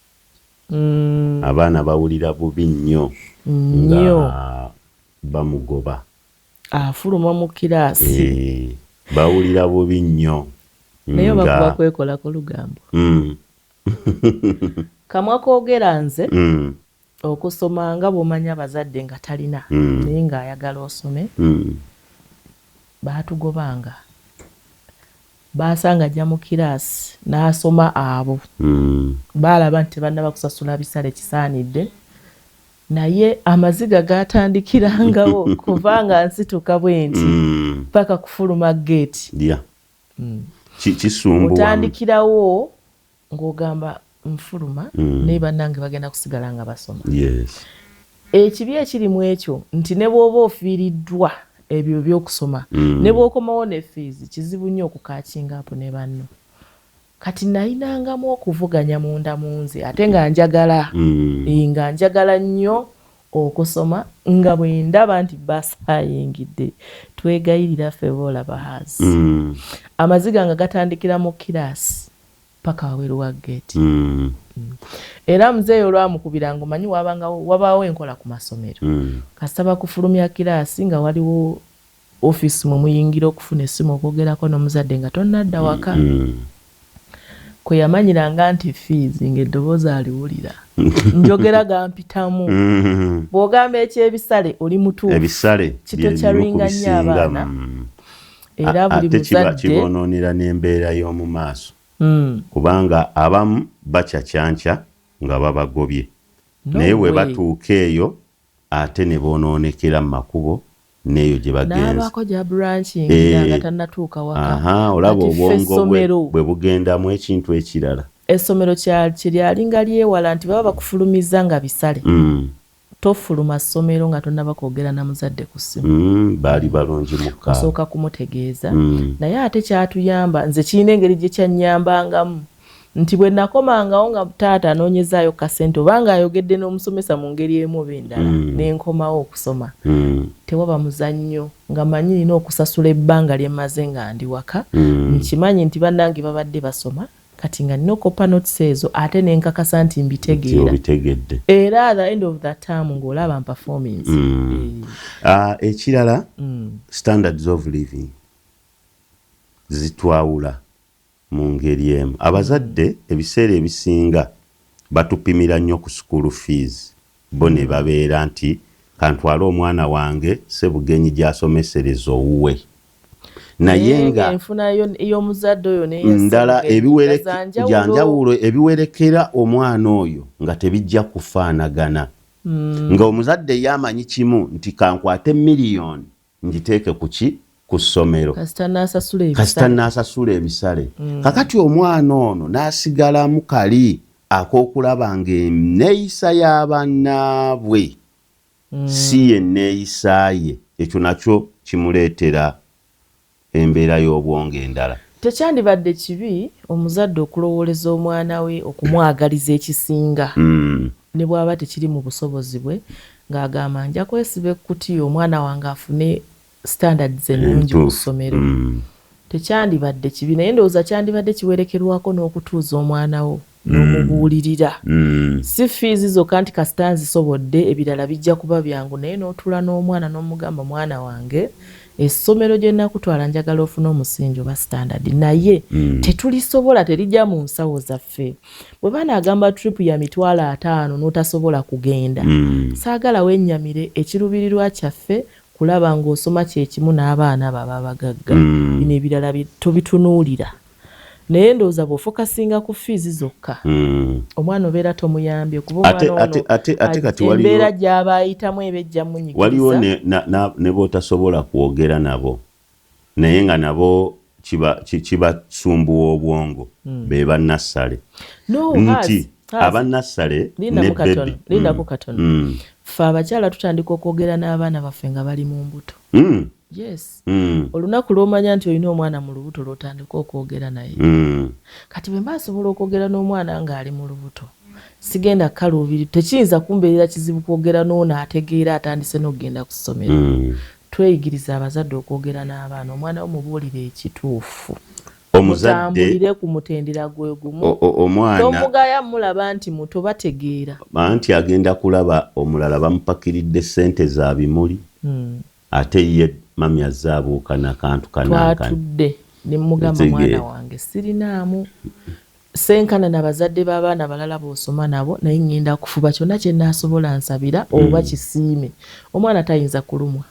abaana bawulira bubi nnyo nga bamugoba afuluma mu kiraasi bawulira bubi nnyo naye bakuba kwekolako lugambo kamwa koogera nze okusoma nga bw'omanya abazadde nga talina naye ng'ayagala osome baatugobanga baasanga ajja mu kiraasi n'asoma abo baalaba nti tebannaba kusasula bisale kisaanidde naye amaziga gatandikirangawo kubanga nsituka bwenti paka kufuluma geeti otandikirawo ng'ogamba nfuluma naye bannange bagenda kusigala nga basoma ekibi ekirimu ekyo nti ne bw'oba ofiiriddwa ebyo by'okusoma ne bw'okomawo ne fees kizibu nnyo okukakinga apo ne banno kati nayinangamu okuvuganya munda mu nze ate nga njagala nnyo okusoma nga bwe ndaba nti basaayingidde twegayirira ffe boolaba haazi amaziga nga gatandikira mu kiraasi paka waweeru wa geeti era muzeeyo olwamukubiranga omanyi wabaawo enkola ku masomero kasaba kufulumya kiraasi nga waliwo ofiisi mwe muyingira okufuna essimu okwogerako n'omuzadde nga tonnadda waka kwe yamanyiranga nti fees ng'eddoboozi aliwulira njogera gampitamu bw'ogamba ekyebisale oli mutuufu ebisale kitokyaringa nnyo abaana era buli muzadde kibonoonera n'embeera y'omu maaso kubanga abamu bakyakyanca nga babagobye naye we batuuka eyo ate ne bonoonekera mu makubo n'eyo gye bagenze n'abaako gya branching nga tannatuuka waka olaba obwongo bwe bugendamu ekintu ekirala essomero kyeryali lyewala nti baba bakufulumiza nga bisale tofuluma ssomero nga tonnaba kwogera na muzadde ku ssimu baali balungi mukka osooka kumutegeeza naye ate kyatuyamba nze kirina engeri gye kyannyambangamu nti bwe nakomangawo nga taata anoonyezaayo kasente obanga ayogedde n'omusomesa mu ngeri emu oba endala n'enkomawo okusoma tewaba muzannyo nga manyi nina okusasula ebbanga lye mmaze nga ndi waka nkimanyi nti bannange babadde basoma kati nga nina okoppa notes ezo ate nenkakasa nti mbitegeera era at the end of that time ng'olaba performance ekirala standards of living zitwawula mu ngeri emu abazadde ebiseera ebisinga batupimira nnyo ku school fees bo ne babeera nti kantwale omwana wange Ssebugenyi gy'asomesereza owuwe naye nga enfunayo ey'omuzadde oyo ndala janjawulo ebiwerekera omwana oyo nga tebijja kufaanagana nga omuzadde yamanyi kimu nti kankwate miliyoni ngiteeke kuki ku ssomero kasita n'asasula ebisale kakati omwana ono n'asigalamu kali ak'okulaba ng'enneeyisa y'abannaabwe si yenneeyisa ye ekyo nakyo kimuleetera embeera y'obwongo endala tekyandibadde kibi omuzadde okulowooleza omwana we okumwagaliza ekisinga ne bw'aba tekiri mu busobozi bwe ng'agamba nja kwesiba ekkutiya omwana wange afune standards ennungi mu ssomero. Tekyandibadde kibi naye ndowooza kyandibadde kiwerekerwako n'okutuuza omwana wo n'omubuulirira. Si fiizi zokka nti kasita nzisobodde ebirala bijja kuba byangu naye n'otuula n'omwana n'omugamba mwana wange essomero gye nnakutwala njagala ofuna omusingi oba standard naye tetulisobola terijja mu nsawo zaffe. Bwe banaagamba trip ya mitwalo 5 n'otasobola kugenda saagala wennyamire ekiruubirirwa kyaffe kulaba ng'osoma kyekimu n'abaana baba bagagga bino ebirala tobitunuulira. Naye ndowooza bw'ofokasinga ku fiizi zokka omwana obeera tomuyambye kuba omwana ono embeera gy'aba ayitamu eba ejja munyigiriza. Waliwo ne b'otasobola kwogera nabo naye nga nabo kibasumbuwa obwongo be bannassale nti abannassale ne bebi. Lindako katono ffe abakyala tutandika okwogera n'abaana baffe nga bali mu mbuto. Yes. Olunaku lw'omanya nti olina omwana mu lubuto lw'otandika okwogera naye. Kati bwe mbasobola okwogera n'omwana ng'ali mu lubuto sigenda kaluubiri tekiyinza kumbeerera kizibu kwogera n'ono ategeera atandise n'okugenda ku ssomero. Tweyigiriza abazadde okwogera n'abaana omwana wo mubuulire ekituufu. Omuzadde ku mutendera gwe gumu tomugaya mulaba nti muto bategeera anti agenda kulaba omulala bamupakiridde ssente za bimuli ate ye mami azaabuuka n'akantu twatudde ne mugamba mwana wange sirinaamu senkana n'abazadde b'abaana balala b'osoma nabo naye ngenda kufuba kyonna kye naasobola nsabira oba kisiime. Omwana tayinza kulumwa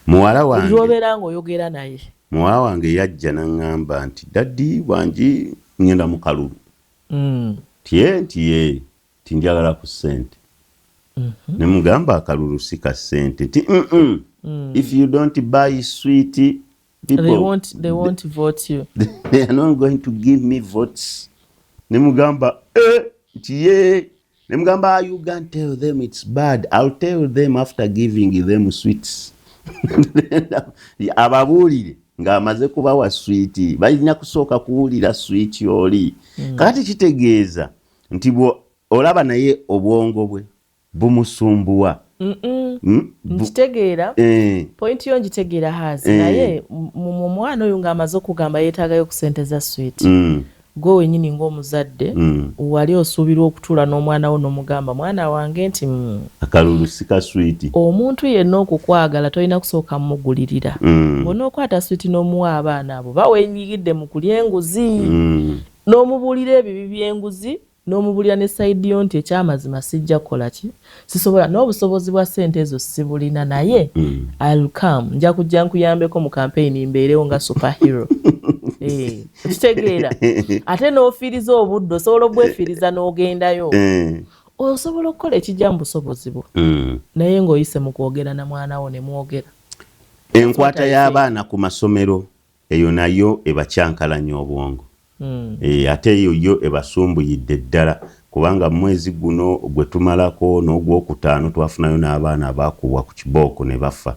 muwala wange lwobeera ng'oyogera naye. Muwala wange yajja n'aŋŋamba nti daddi wangi ngenda mu kalulu tiye tinjagala ku ssente. Ne mugamba akalulu si ka ssente ti if you don't buy sweet people they won't vote you. They are not going to give me votes. Ne mugamba tiye ne mugamba you can tell them it's bad. I'll tell them after giving them sweets. Ababuulire ng'amaze kubawa swiiti balina kusooka kuwulira swiiti oli. Kati kitegeeza nti olaba naye obwongo bwe bumusumbuwa. Nkitegeera pointi yo ngitegeera hazi naye mu mwana oyo ng'amaze okugamba yeetaagayo ku ssente za swiiti gwe wenyini ng'omuzadde wali osuubirwa okutuula n'omwana wo n'omugamba mwana wange nti akalulu si ka swiiti. Omuntu yenna okukwagala tolina kusooka mumugulirira. Bw'onookwata swiiti n'omuwa abaana abo bawenyigidde mu kulya enguzi n'omubuulira ebibi by'enguzi n'omubuulira ne sayidi yo nti ekyamazima sijja kukola ki sisobola n'obusobozi bwa ssente ezo sibulina naye I'll come nja kujja nkuyambeko mu campaign mbeerewo nga superhero. Kitegeera ate n'ofiiriza obudde osobola obwefiiriza n'ogendayo osobola okukola ekijja mu busobozi bwo naye ng'oyise mu kwogera na mwana wo ne mwogera. Enkwata y'abaana ku masomero eyo nayo ebakyankalanya obwongo. Ate eyo yo ebasumbuyidde ddala kubanga mwezi guno gwe tumalako n'ogwokutaano twafunayo n'abaana abaakubwa ku kibooko ne bafa.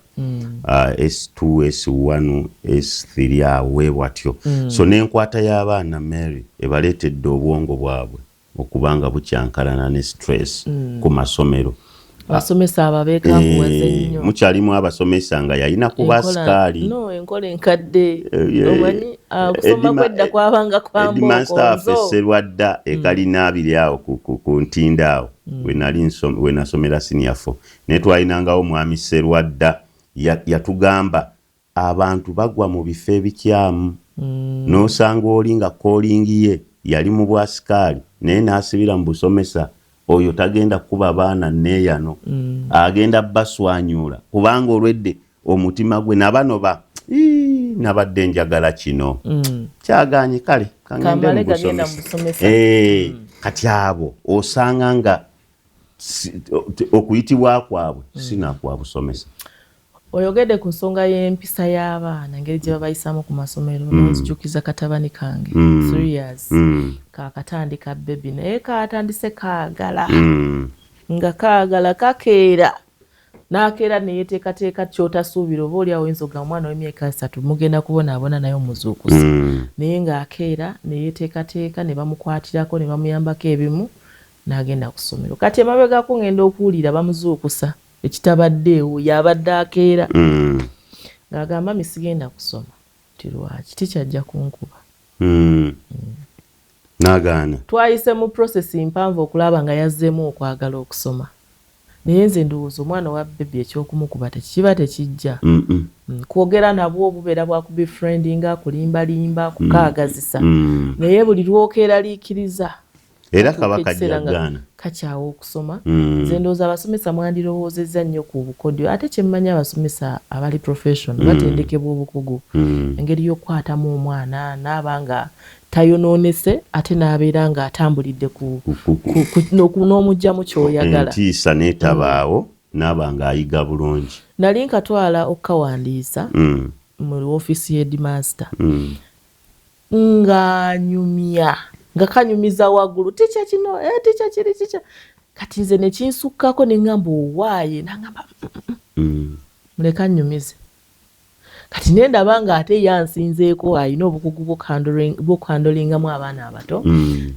S2 S1 S3 awe bwatyo. So n'enkwata y'abaana Mary ebaleetedde obwongo bwabwe okubanga bukyankalana ne stress ku masomero. Abasomesa ababeeka nkuwaze nnyo. Mukyalimu abasomesa nga yalina kuba sikaali. No enkola enkadde. Omanyi kusoma kwedda kwabanga kwambuko. Headmaster Serwadda ekalina abiri awo ku ntinda awo. We nasomera senior 4. Ne twalinangawo mwami Serwadda yatugamba abantu bagwa mu bifo ebikyamu. N'osanga oli nga koolingi ye yali mu bwasikaali naye n'asibira mu busomesa. Oyo tagenda kuba baana neeyano agenda baswanyula kubanga olwedde omutima gwe nabano nabadde njagala kino kyaganye kale kangende mu busomesa. Kati abo osanga nga okuyitibwa kwabwe sinakwa busomesa. Oyogedde ku nsonga y'empisa y'abaana engeri gye babayisamu ku masomero nonzijukiza katabani kange 3 years kakatandika bebi naye katandise kaagala nga kaagala kakeera n'akeera ne yeteekateeka ky'otasuubira oba oli awo oyinza okugamba omwana w'emyaka 3 mugenda kubonaabona naye omuzuukusa naye ng'akeera ne yeteekateeka ne bamukwatirako ne bamuyambako ebimu n'agenda ku ssomero kati emabegako ngenda okuwulira bamuzuukusa ekitabaddeewo yabadde akeera ng'agamba misigenda kusoma ti lwaki tikyajja kunkuba n'agaana twayise mu prosesi mpanvu okulaba nga yazzeemu okwagala okusoma naye nze ndowooza omwana wa bebi ekyokumukuba tekiba tekijja kwogera nabwo obubeera bwakubifriendinga kulimbalimba kukaagazisa naye buli lwokeeraliikiriza era kaba kajjagaana kakyawa okusoma nze ndowooza abasomesa mwandirowoozezza nnyo ku bukodyo ate kyemmanyi abasomesa abali professional batendekebwa obukugu engeri y'okukwatamu omwana naaba nga tayonoonese ate n'abeera ng'atambulidde n'omugyamu kyoyagala entiisa n'etabaawo naaba ng'ayiga bulungi nali nkatwala okukawandiisa mu ofiisi y'edimaster ng'anyumya nga kanyumiza waggulu ticya kino ticya kiri ticya kati nze ne kinsukkako ne ŋŋamba owaaye n'aŋŋamba muleka nnyumize kati nendaba ng'ate yansinzeeko alina obukugu bw'okuhandolingamu abaana abato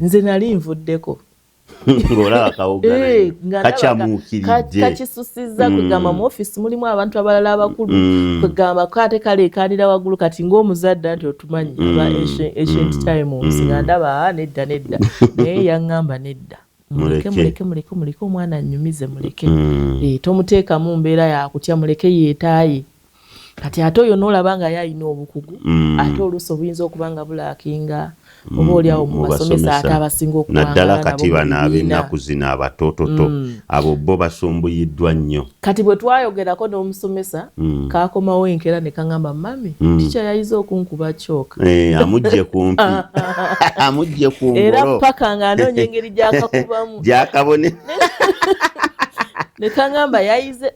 nze nali nvuddeko ng'olaba kawogala kakyamuukiridde kakisusizza kwegamba mu ofiisi mulimu abantu abalala abakulu kwegamba kate kaleekaanira waggulu kati ng'omuzadde nti otumanyi aba ancient times nga ndaba nedda naye yaŋŋamba nedda muleke omwana annyumize muleke tomuteekamu mbeera yakutya muleke yeetaaye kati ate oyo n'olaba nga yalina obukugu ate oluusi obuyinza okuba nga bulaakinga oba oli awo mu basomesa ate abasinga naddala kati bano ab'ennaku zino abatoototo abo bo basumbuyiddwa nnyo kati bwe twayogerako n'omusomesa kaakomawo enkeera ne kaŋŋamba mami tikya yayiza okunkuba cooka amugye kumpi amugye ku ngolo era paka ng'anoonya engeri gy'akakubamu gy'akabone ne kaŋŋamba yayize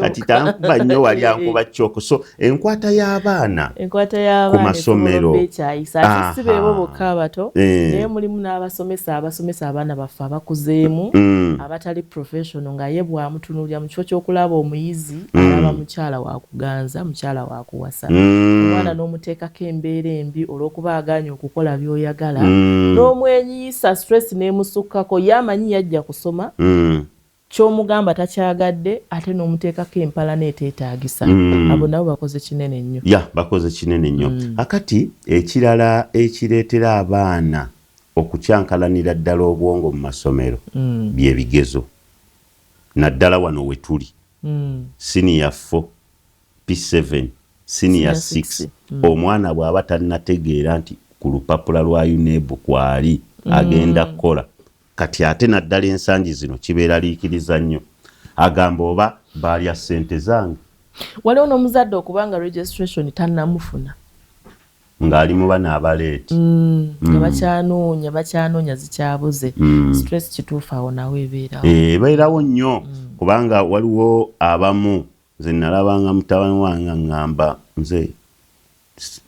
kati tankuba nnyo wali ankuba cooka so enkwata y'abaana ku masomero bekyayisa ate si beebo bokka abato naye mulimu n'abasomesa abaana baffe abakuzeemu abatali professional nga ye bwamutunuulira mu kifo ky'okulaba omuyizi alaba mukyala wakuganza mukyala wakuwasa omwana n'omuteekako embeera embi olw'okuba agaanye okukola by'oyagala n'omwenyiyisa stress n'emusukkako ye amanyi yajja kusoma kyomugamba takyagadde ate n'omuteekako empala neeteetaagisa abo nabo bakoze kinene nnyo bakoze kinene nnyo akati ekirala ekireetera abaana okukyankalanira ddala obwongo mu masomero byebigezo naddala wano we tuli senior 4 P7 senior 6 omwana bw'aba tannategeera nti ku lupapula lwa UNEB kwali agenda kukola kati ate naddala ensangi zino kibeera liikiriza nnyo agamba oba baalya ssente zange waliwo n'omuzadde okubanga registration tannamufuna ng'ali mu bana abaleeti nga bakyanoonya zikyabuze stress kituufu awo nawe ebeerawo nnyo kubanga waliwo abamu nze nalabanga mutabani wange ngamba nze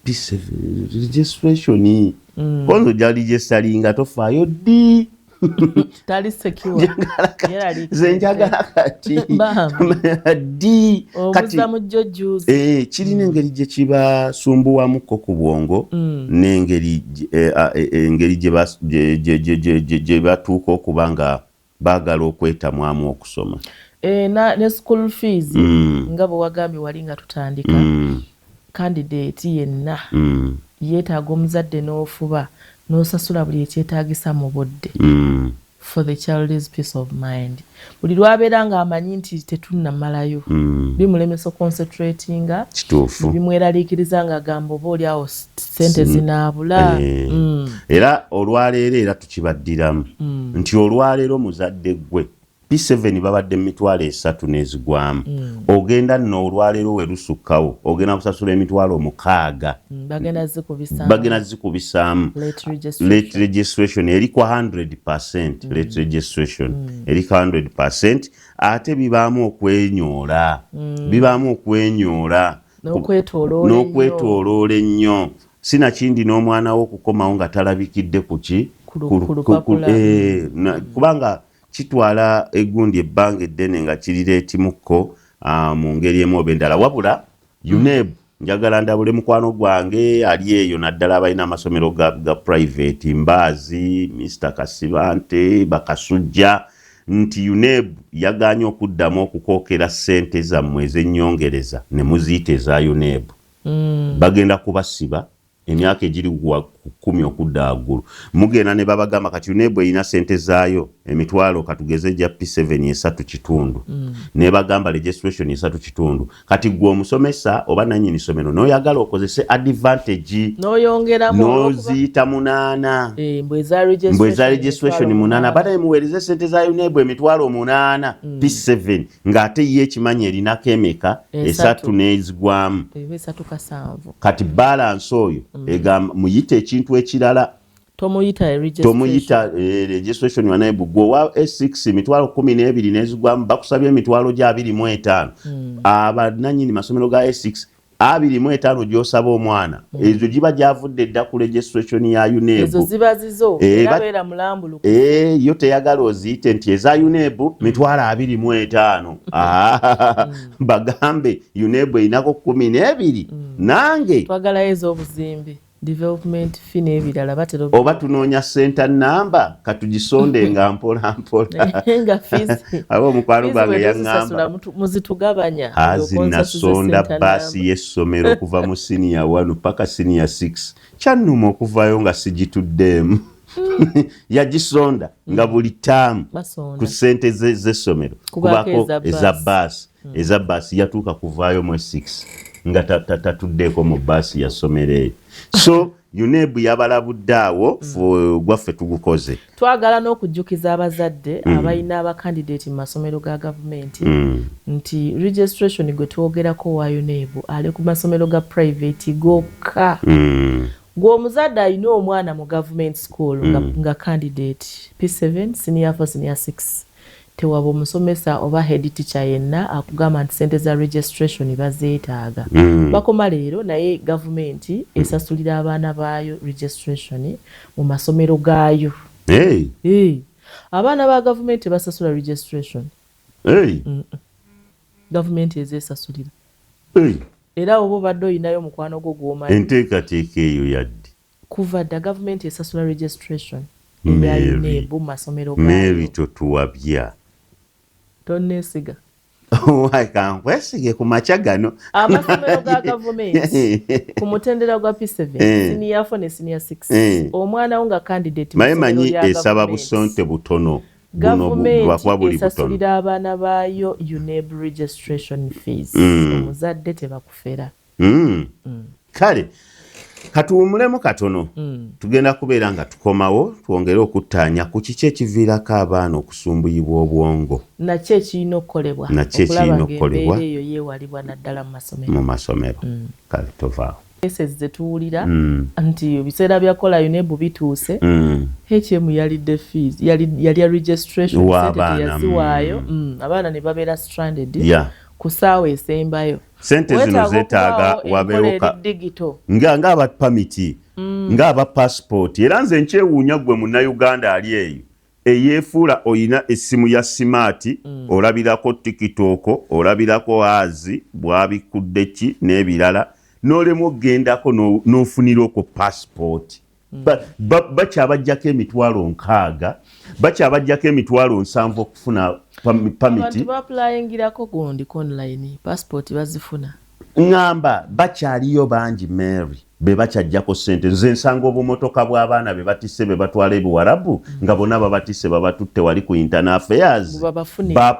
P7 registration konzo gyali gyesalinga tofaayo ddi tali secure ze njagala kati ddi kati kirina engeri gye kibasumbuwamuko ku bwongo n'engeri gye batuuka okuba nga baagala okwetamwamu okusoma ne school fees nga bwe wagambye wali nga tutandika candidate yenna yeetaaga omuzadde n'ofuba n'osasula buli ekyetaagisa mu budde for the child's peace of mind buli lwabeera ng'amanyi nti tetunnamalayo bimulemesa concentratinga bimweraliikiriza ng'agamba oba oli awo ssente zinaabula era olwaleero era tukibaddiramu nti olwaleero muzadde gwe P7 babadde emitwalo 3 n'ezigwamu ogenda nno olwaleero we lusukkawo ogenda kusasula emitwalo 6 bagenda zikubisaamu late registration eri kwa 100% late registration eri kwa 100% ate bibaamu okwenyoola n'okwetooloola ennyo sinakindi n'omwana wo okukomawo nga talabikidde kubanga kitwala egundi ebbanga eddene nga kirireetimukko mu ngeri emu oba endala wabula UNEB njagala ndabule mukwano gwange ali eyo naddala abalina amasomero ga private Mbaazi, Mr. Kasibante, Bakasujja nti UNEB yaganye okuddamu okukookera ssente zammwe ez'ennyongereza ne muziyita eza UNEB. Bagenda kubasiba emyaka egiri ku 10 okudda waggulu. Mugenda ne babagamba kati UNEB erina ssente zaayo emitwalo katugeze gya P7 3.5 ne bagamba registration 3.5 kati gwe omusomesa oba nannyini somero n'oyagala okozese advantage n'oyongeramu n'oziyita 8 mbwe za registration 8 bada muweereze ssente za UNEB emitwalo 8 P7 ng'ate ye ekimanyi erinako emeka 3 n'ezigwamu kati balance oyo egamba muyite ekintu ekirala tomuyita registration wa UNEB gwa S6 emitwalo 12 n'ezigwamu bakusabye emitwalo gya 25 abananyini masomero ga S6 25 gyosaba omwana ezo giba gyavudde dda ku registration ya UNEB ezo ziba zizo era beera mulambulukufu yo teyagala oziyite nti eza UNEB mitwalo 25 bagambe UNEB erinako 12 nange twagala ez'obuzimbe development fee n'ebirala batero oba tunoonya center number katugisonde nga mpola nga fees abo mukwano gwange yangamba muzitugabanya azinasonda basi y'essomero kuva mu senior 1 paka senior 6 kyannuma okuvaayo nga sigituddemu yagisonda nga buli taamu ku ssente z'essomero kubako eza baasi yatuuka kuvaayo mu 6 nga tatuddeeko mu baasi ya ssomero eyo so UNEB yabalabudde awo gwaffe tugukoze. Twagala n'okujjukiza abazadde abalina abakandidate mu masomero ga gavumenti nti registration gwe twogerako wa UNEB ali ku masomero ga private gokka. Gw'omuzadde alina omwana mu government school nga candidate P7 senior 4 senior 6 tewaba omusomesa oba head teacher yenna akugamba nti ssente za registration bazeetaaga. Bakoma leero naye gavumenti esasulira abaana baayo registration mu masomero gaayo. Abaana ba gavumenti basasula registration. Gavumenti ezeesasulira. Era obo badde oyinayo mukwano gwo gw'omanyi. Enteekateeka eyo yadde. Kuva dda gavumenti esasula registration. UNEB mu masomero gaayo. Mary totuwabya. Tonneesiga. Kankwesige ku makya gano. Amasomero ga gavumenti ku mutendera gwa P7 senior 4 ne senior 6 omwana wo nga candidate manyi esaba busonte butono gavumenti esasulira abaana baayo UNEB registration fees omuzadde tebakufera. Kale katuwumulemu katono tugenda kubeera nga tukomawo twongere okuttaanya ku kiki ekiviirako abaana okusumbuyibwa obwongo nakyo ekirina okukolebwa okulaba ng'embeera eyo yeewalibwa naddala mu masomero. Kale tovaawo cases zetuwulira nti ebiseera byakola UNEB bituuse HM yalidde fees yalya registration sente teyaziwaayo abaana ne babeera stranded ku ssaawa esembayo. Sente zino zeetaaga wabeewo ng'aba pamiti ng'aba passport era nze nkyewuunya gwe munnayuganda ali eyo eyeefuula oyina essimu ya simaati olabirako tikitooko olabirako azi bwabikudde ki n'ebirala n'olemu okgendako n'ofunirako passport. Bakyabajjako emitwalo 6 bakyabajjako emitwalo 7 okufuna pamiti. Abantu baplayingirako gundi online passport bazifuna. Ngamba bakyaliyo bangi Mary be bakyajjako ssente nze nsanga obumotoka bw'abaana be batisse be batwala ebiwarabu nga bonna babatisse babatutte wali ku internal affairs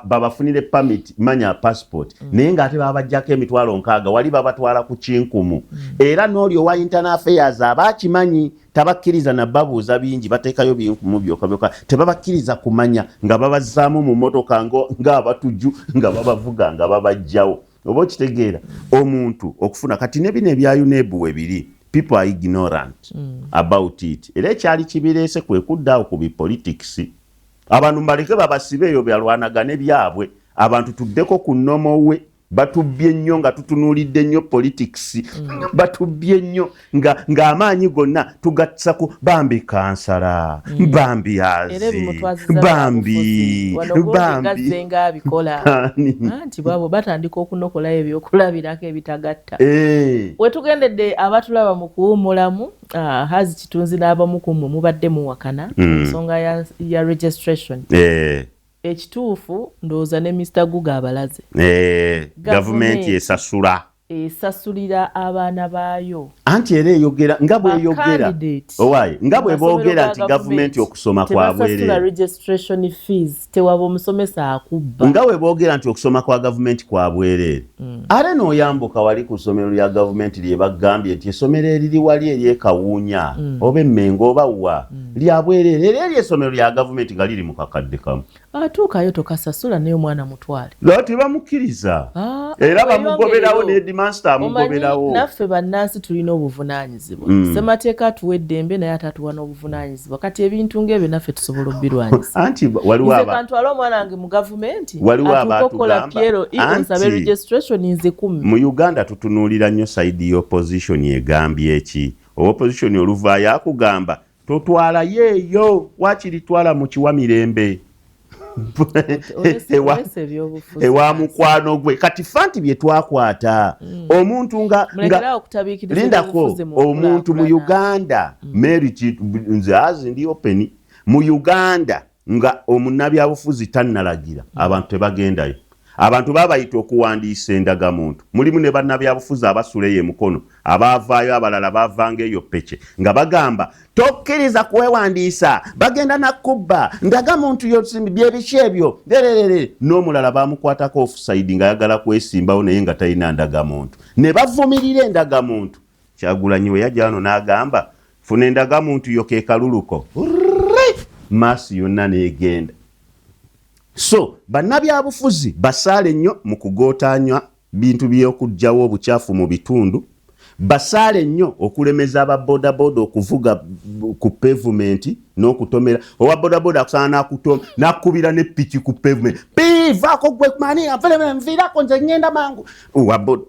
babafunire permit manya passport naye ng'ate babajjako emitwalo 6 wali babatwala ku kinkumu era n'oli owa internal affairs abakimanyi tabakkiriza na babuuza bingi bateekayo binkumu byokka tebabakkiriza kumanya nga babazzaamu mu motoka ng'abatujju nga babavuga nga babajjawo. Oba okitegeera omuntu okufuna kati ne bino ebya UNEB we biri people are ignorant about it era ekyali kibireese kwe kuddaawo ku bipolitics abantu mbaleke babasibe eyo byalwanagane byabwe abantu tuddeko ku nnomo we batubye nnyo nga tutunuulidde nnyo politics batubye nnyo ng'amaanyi gonna tugattisa ku bambi kansala bambi azi bambi gazzenga abikola anti bwabo batandika okunokola ebyokulabirako ebitagatta we tugendedde abatulaba mu kuwummulamu hazi kitunzi n'abamu ku mmwe mubadde muwakana ensonga ya registration ekituufu ndowooza ne Mr. Guga abalaze gavumenti esasulira abaana baayo anti era eyogera nga bweyogera owaye nga bwe boogera nti gavumenti okusoma kwabwerere registration fees tewaba omusomesa akubba nga bwe boogera nti okusoma kwa gavumenti kwabwerere ate n'oyambuka wali ku ssomero lya gavumenti lye bagambye nti essomero eriri wali eryekawuunya oba emmengo oba wa lyabwerere era eri essomero lya gavumenti nga liri mu kakadde kamu atuukayo tokasasula naye omwana mutwale lati bamukkiriza era bamugoberawo n'edimansita amugoberawo naffe bannansi tulina obuvunaanyizibwa ssemateeka atuwa eddembe naye atatuwa n'obuvunaanyizibwa kati ebintu ng'ebyo naffe tusobola obirwanyisa anti nze kantwala omwana wange mu gavumenti atuuka okukola pyero nsabe registration nze 10 mu Uganda tutunuulira nnyo sayidi y'opposition egambye eki opposition oluvaayo akugamba totwalayo eyo waakiri twala mu kiwa mirembe ewa mukwano gwe kati fanti bye twakwata omuntu nga lindako omuntu mu Uganda Mary nze azi ndi open mu Uganda nga omunnabyabufuzi tannalagira abantu tebagendayo abantu babayita okuwandiisa endagamuntu mulimu ne bannabyabufuzi abasula eyo emukono abaavaayo abalala baavanga eyo pece nga bagamba tokkiriza kuwewandiisa bagenda nakubba ndagamuntu byebiki ebyo dererere n'omulala bamukwatako offside nga ayagala kwesimbawo naye nga talina ndagamuntu ne bavumirira endagamuntu Kyagulanyi we yajja wano n'agamba funa endagamuntu yo ke kaluluko maasi yonna n'egenda. So bannabyabufuzi basaale nnyo mu kugootanya bintu by'okugyawo obukyafu mu bitundu, basaale nnyo okulemeza ababodaboda okuvuga ku pavement n'okutomera. Owa bodaboda akusana n'akubira ne piki ku pavement, vaako gwe mani avele nviirako nze ngenda mangu.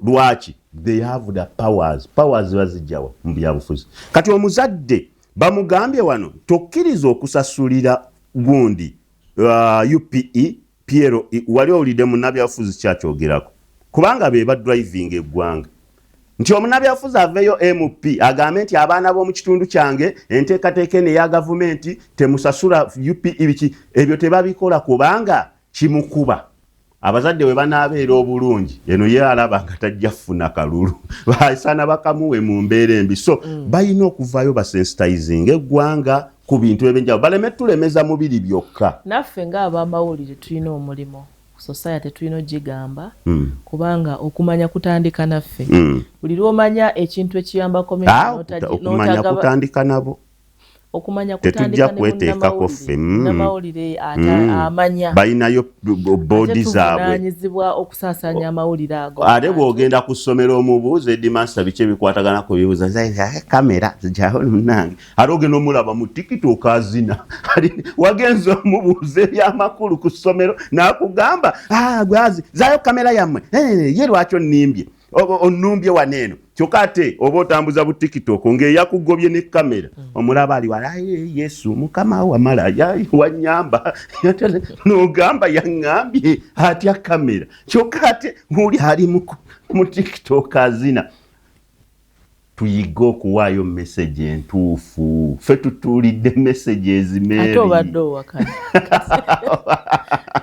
Lwaki? They have the powers bazijjawa mu byabufuzi. Kati omuzadde bamugambye wano tokkiriza okusasulira gundi UPE Piero wali olide munnabyabufuzi kyakyogerako kubanga be ba driving eggwanga nti omunnabyabufuzi aveyo MP agambe nti abaana b'omu kitundu kyange enteekateeka eno eya gavumenti temusasula UPE biki ebyo tebabikola kubanga kimukuba. Abazadde we banaabeera obulungi eno ye alaba nga tajja kufuna kalulu basaana bakamuwe mu mbeera embi. So balina okuvaayo basensitizing eggwanga ku bintu ebyenjawulo baleme tulemeza mubiri byokka. Naffe ng'abamawulire tulina omulimu ku society tulina ogigamba kubanga okumanya kutandika naffe buli lw'omanya ekintu ekiyambako okumanya kutandika nabo okumanya kutandika n'amawulire amanya balinayo boodi zaabwe okusaasanya amawulire ago. Ate bw'ogenda ku ssomero omubuuza edimansa biki ebikwatagana ku bibuuza kamera zijjaho munnange ate ogenda omulaba mu TikTok azina wagenza omubuuza ebyamakulu ku ssomero n'akugamba gwazi zaayo kamera yammwe ye lwaki onnimbye onnumbye waneeno kyokka ate oba otambuza bu TikTok ng'eyakugobye ne kamera omulaba ali wala Yesu mukama wamala wanyamba n'ogamba yaŋŋambye atya kamera kyokka ate ng'oli ali mu TikTok azina. Tuyiga okuwaayo message entuufu ffe tutuulidde message ezimeeri ate obadde owakana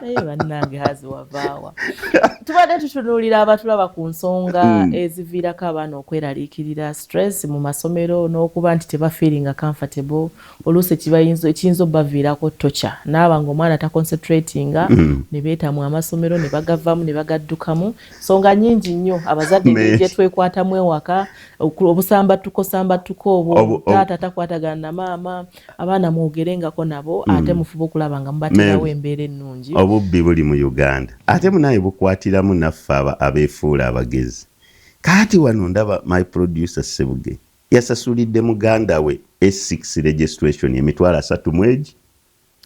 naye bannange hazi wavaawa. Tubadde tutunuulira abatulaba ku nsonga eziviirako abaana okweraliikirira stress mu masomero n'okuba nti tebafiiringa comfortable oluusi ekiyinza obbaviirako tocha naaba ng'omwana taconcentratinga ne beetamu amasomero ne bagavaamu ne bagaddukamu. Nsonga nnyingi nnyo abazadde gye twekwatamu ewaka obusambattuko obwo taata takwatagana na maama abaana mwogerengako nabo ate mufuba okulaba nga mubaterawo embeera ennungi. Obubbi buli mu Uganda ate munaye bukwatiramu naffe abeefuula abagezi. Kaati wano ndaba my producer Sebuge yasasulidde muganda we S6 registration emitwalo 3 mwezi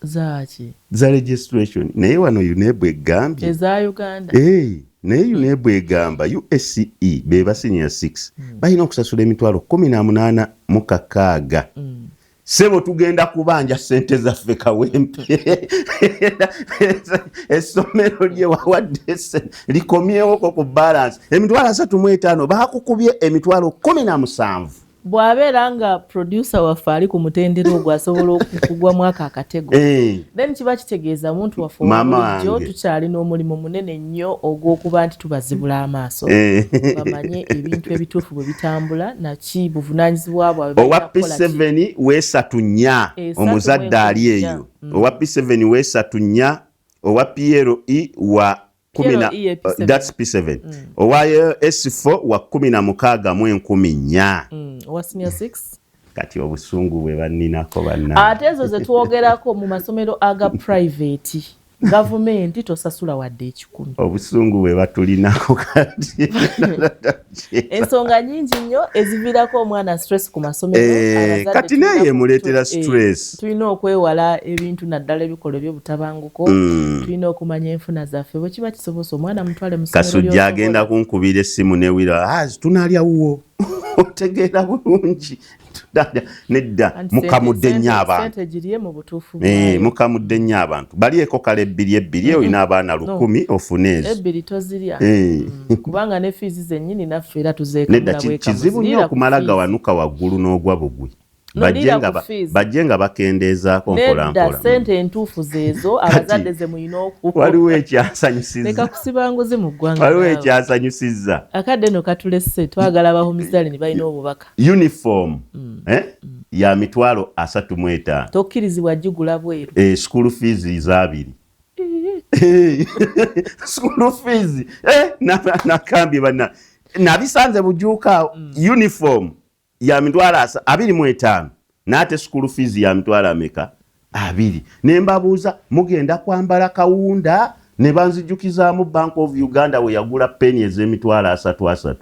zaaki za registration naye wano UNEB egambye eza Uganda naye UNEB egamba USCE beba senior 6 balina okusasula emitwalo 18,600 sebo tugenda kubanja sente zaffe Kawempe essomero lye wawadde likomyewoko ku balance emitwalo 35 bakukubye emitwalo 17 bwabeera nga producer waffe ali ku mutendera ogwo asobola okugwa mwaka akatego then kiba kitegeeza muntu waffe bulijjo tukyalina omulimu munene nnyo ogw'okuba nti tubazibula amaaso bamanye ebintu ebituufu bwe bitambula naki buvunaanyizibwa bwabwe owa P7 weesatunya omuzadde ali eyo owa P7 weesatunya owa PLE wa that's P7 owa S4 wa 16,400 owa senior 6 kati obusungu bwe baninako banna ate ezo ze twogerako mu masomero aga private gavumenti tosasula wadde 10 obusungu bwe batulinako kati ensonga nyingi nnyo eziviirako omwana stress ku masomero kati naye emuleetera stress tulina okwewala ebintu naddala ebikolwa by'obutabanguko tulina okumanya enfuna zaffe bwe kiba kisobosa omwana mutwale mu ssomero Kasujja agenda kunkubira essimu newira tunaalya wuwo otegeera bulungi nedda mukamudde nnyo abantu mukamudde nnyo abantu balieko kale ebbiri olina abaana 10 ofune ezo ebbiri tozirya kubanga ne fees zennyini naffe era tuzeeka nedda kizibu nnyo okumala gawanuka waggulu n'ogwa bugwi bajje nga bakendeezaako mpolampola sente entuufu zeezo abazadde ze muyina okuko waliwo ekyasanyusizza leka kusibanguzi mu ggwanga waliwo ekyasanyusizza akadde no katulese twagala bahomisdali ne balina obubaka uniform ya mitwalo 35 tokkirizibwa gigula bweru school fees izabiri school fees nakambye bana nabisanze bujuuka uniform ya mitwalo 25 nate school fees ya mitwalo ameka 2 nembabuuza mugenda kwambala kawunda ne banzijukizaamu Bank of Uganda we yagula penny ez'emitwalo 33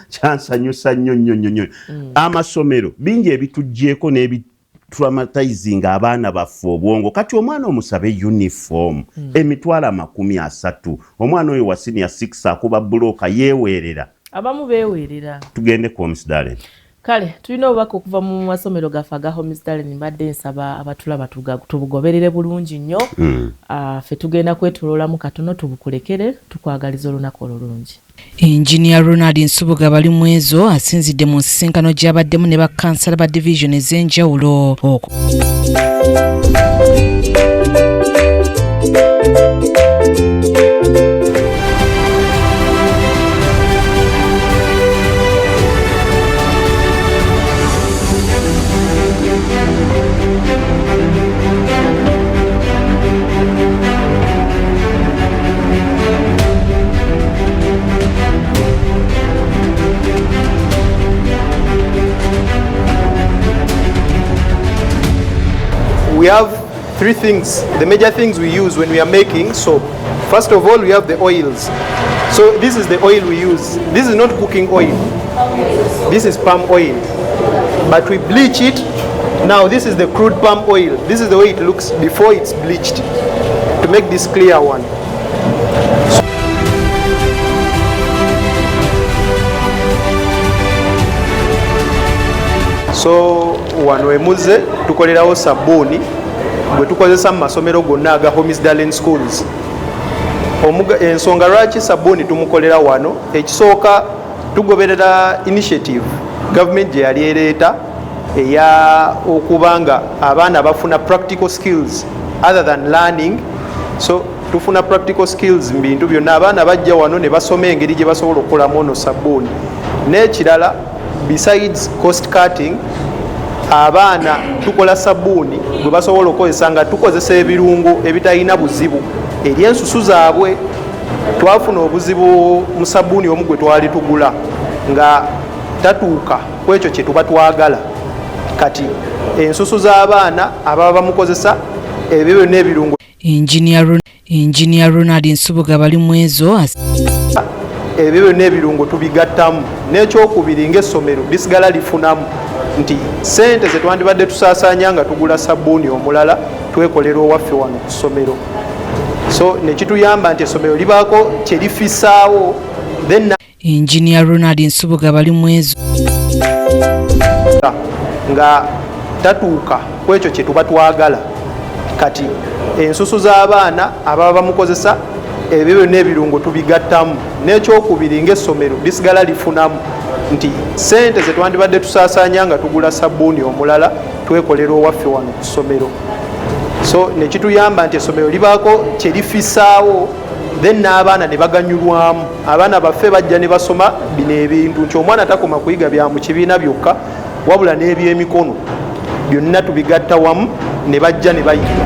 kyansanyusa nnyo amasomero bingi ebitujjeeko n'ebitraumatizing abaana baffe obwongo kati omwana omusabe uniform emitwalo 30 omwana oyo wa senior 6 akuba buloka yeeweerera abamu beeweerera tugende ku Homesdalen kale tulina obubaka okuva mu masomero gaffe aga Homesdalen mbadde nsaba abatulaba tubugoberere bulungi nnyo ffe tugenda kwetoloolamu katono tubukulekere tukwagaliza olunaku olulungi Engineer Ronald Nsubuga bali mu ezo asinzidde mu nsisinkano gy'abaddemu ne bakansala ba division ez'enjawulo We have 3 things, the major things we use when we are making soap. First of all, we have the oils. So this is the oil we use. This is not cooking oil. This is palm oil. But we bleach it. Now this is the crude palm oil. This is the way it looks before it's bleached. To make this clear one. So wano emuze tukolerawo sabuni bwe tukozesa mu masomero gonna aga Homesdalen schools. Ensonga lwaki sabuni tumukolera wano ekisooka tugoberera initiative government gye yali ereeta eya okubanga abaana bafuna practical skills other than learning. So tufuna practical skills mu bintu byonna abaana bajja wano ne basoma engeri gye basobola okukolamu ono sabuni n'ekirala besides cost cutting abaana tukola sabuni gwe basobola okukozesa nga tukozesa ebirungo ebitalina buzibu eri ensusu zaabwe. Twafuna obuzibu mu sabuni omu gwe twali tugula nga tatuuka ku ekyo kye tuba twagala kati ensusu z'abaana ababa bamukozesa ebyo byonna ebirungo. Engineer Ronald Nsubuga bali mu ezo ebyo byonna ebirungo tubigattamu n'ekyokubiri ng'essomero lisigala lifunamu nti sente ze twandibadde tusaasaanya nga tugula sabbuuni omulala twekolera owaffe wano ku ssomero. so nekituyamba nti essomero libaako kyerifisaawo then Engineer Ronald Nsubuga bali mwezo nga tatuuka ku ekyo kye tuba twagala kati ensusu z'abaana ababa bamukozesa ebyo byonna ebirungo tubigattamu n'ekyokubiri ng'essomero lisigala lifunamu nti ssente ze twandibadde tusaasaanya nga tugula sabbuuni omulala twekolera owaffe wano ku ssomero so nekituyamba nti essomero libaako kyerifisaawo then n'abaana ne baganyulwamu abaana baffe bajja ne basoma bino ebintu nti omwana takoma kuyiga bya mu kibiina byokka wabula n'ebyemikono byonna tubigatta wamu ne bajja ne bayiga